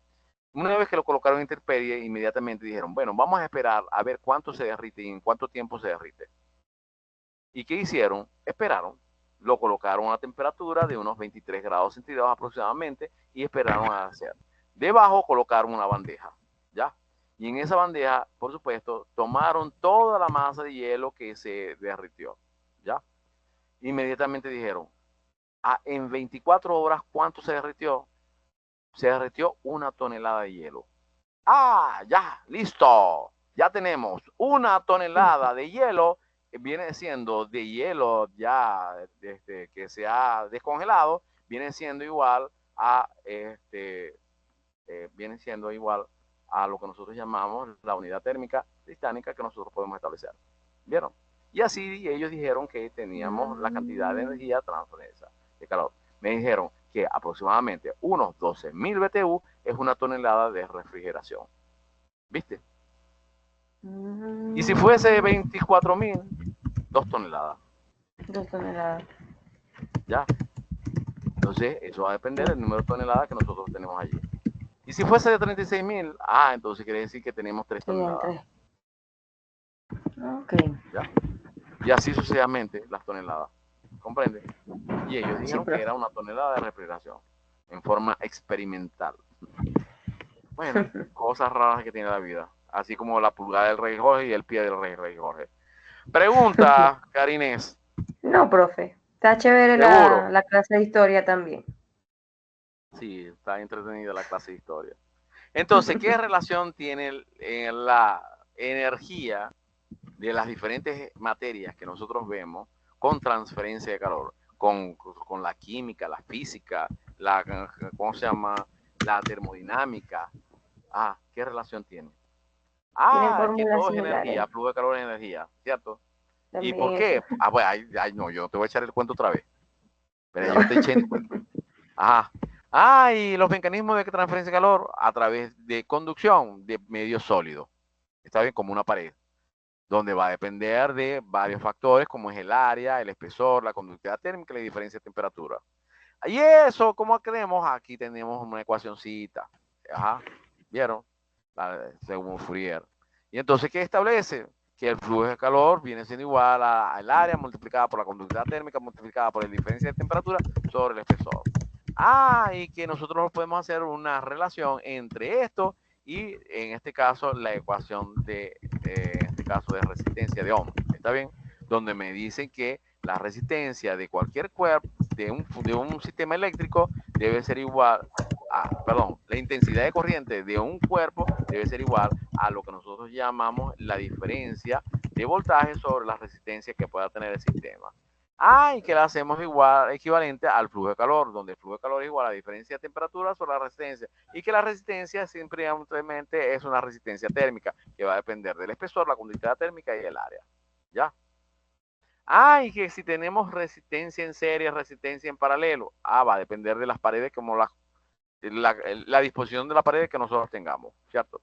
Una vez que lo colocaron en intemperie, inmediatamente dijeron, bueno, vamos a esperar a ver cuánto se derrite y en cuánto tiempo se derrite. ¿Y qué hicieron? Esperaron. Lo colocaron a temperatura de unos 23 grados centígrados aproximadamente y esperaron a hacer. Debajo colocaron una bandeja, ¿ya? Y en esa bandeja, por supuesto, tomaron toda la masa de hielo que se derritió, ¿ya? Inmediatamente dijeron, en 24 horas, ¿cuánto se derritió? Se derritió 1 tonelada de hielo. Ya, listo. Ya tenemos 1 tonelada de hielo, viene siendo de hielo ya que se ha descongelado, viene siendo igual a a lo que nosotros llamamos la unidad térmica cristálica que nosotros podemos establecer. ¿Vieron? Y así ellos dijeron que teníamos la cantidad de energía transferencia de calor. Me dijeron que aproximadamente unos 12.000 BTU es una tonelada de refrigeración. ¿Viste? Y si fuese 24.000, 2 toneladas. 2 toneladas. Ya. Entonces, eso va a depender del número de toneladas que nosotros tenemos allí. Y si fuese de 36.000, entonces quiere decir que tenemos 3 toneladas. Ok. ¿Ya? Y así sucesivamente las toneladas. ¿Comprende? Y ellos dijeron que era una tonelada de refrigeración en forma experimental. Bueno, cosas raras que tiene la vida. Así como la pulgada del rey Jorge y el pie del rey Jorge. Pregunta, Karinés. No, profe. Está chévere la clase de historia también. Sí, está entretenida la clase de historia. Entonces, ¿qué relación tiene la energía de las diferentes materias que nosotros vemos con transferencia de calor? Con la química, la física, ¿cómo se llama? La termodinámica. ¿Qué relación tiene? Que todo es energía, flujo de calor es energía, ¿cierto? También ¿Y por qué? Bueno, no, yo no te voy a echar el cuento otra vez. Pero yo te eché el cuento. Y los mecanismos de transferencia de calor a través de conducción de medio sólido. Está bien, como una pared, donde va a depender de varios factores, como es el área, el espesor, la conductividad térmica y la diferencia de temperatura. Y eso, como creemos, aquí tenemos una ecuacioncita. ¿Vieron? Según Fourier. Y entonces, ¿qué establece? Que el flujo de calor viene siendo igual al área multiplicada por la conductividad térmica multiplicada por la diferencia de temperatura sobre el espesor. Y que nosotros podemos hacer una relación entre esto y, en este caso, la ecuación de resistencia de Ohm. ¿Está bien? Donde me dicen que la resistencia de cualquier cuerpo, de un sistema eléctrico, debe ser igual la intensidad de corriente de un cuerpo debe ser igual a lo que nosotros llamamos la diferencia de voltaje sobre la resistencia que pueda tener el sistema. Y que la hacemos equivalente al flujo de calor, donde el flujo de calor es igual a la diferencia de temperatura sobre la resistencia, y que la resistencia simplemente es una resistencia térmica, que va a depender del espesor, la conductividad térmica y el área. ¿Ya? Y que si tenemos resistencia en serie, resistencia en paralelo, va a depender de las paredes, como la disposición de la pared que nosotros tengamos, ¿cierto?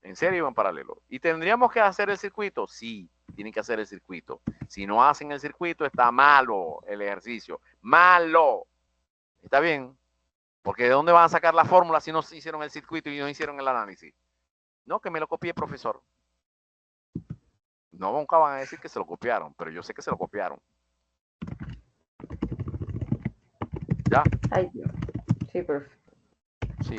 En serie o en paralelo. ¿Y tendríamos que hacer el circuito? Sí, tienen que hacer el circuito. Si no hacen el circuito, está malo el ejercicio. ¡Malo! ¿Está bien? Porque ¿de dónde van a sacar la fórmula si no hicieron el circuito y no hicieron el análisis? No, que me lo copié, profesor. No, nunca van a decir que se lo copiaron, pero yo sé que se lo copiaron. ¿Ya? Sí, profe. Sí.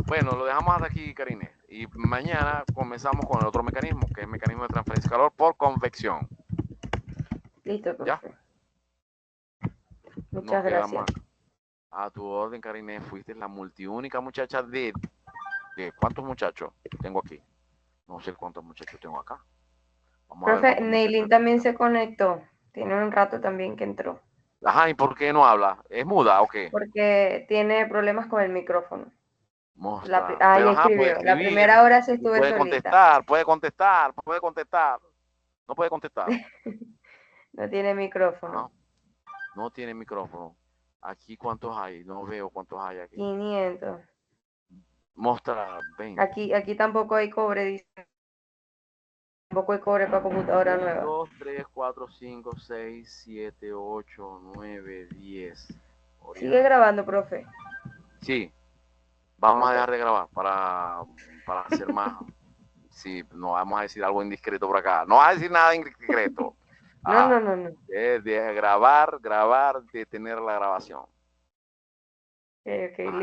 Bueno, lo dejamos hasta aquí, Karine. Y mañana comenzamos con el otro mecanismo, que es el mecanismo de transferencia de calor por convección. Listo, profe. ¿Ya? Muchas gracias. A tu orden, Karine. Fuiste la multiúnica muchacha de ¿cuántos muchachos tengo aquí? No sé cuántos muchachos tengo acá. Profe, Neilin también se conectó. Tiene un rato también que entró. ¿Y por qué no habla? ¿Es muda o qué? Porque tiene problemas con el micrófono. Pero escribió. puede escribir. La primera hora se estuvo puede solita. Puede contestar. No puede contestar. No tiene micrófono. No tiene micrófono. Aquí, ¿cuántos hay? No veo cuántos hay aquí. 500. Mostra 20. Aquí tampoco hay cobre, dice. Tampoco hay cobre para computadora 1, nueva. 2, 3, 4, 5, 6, 7, 8, 9, 10. Sigue grabando, profe. Sí. Vamos a dejar de grabar para hacer más. Sí, no vamos a decir algo indiscreto por acá. No vas a decir nada indiscreto. No. De grabar, detener la grabación. Ok, listo.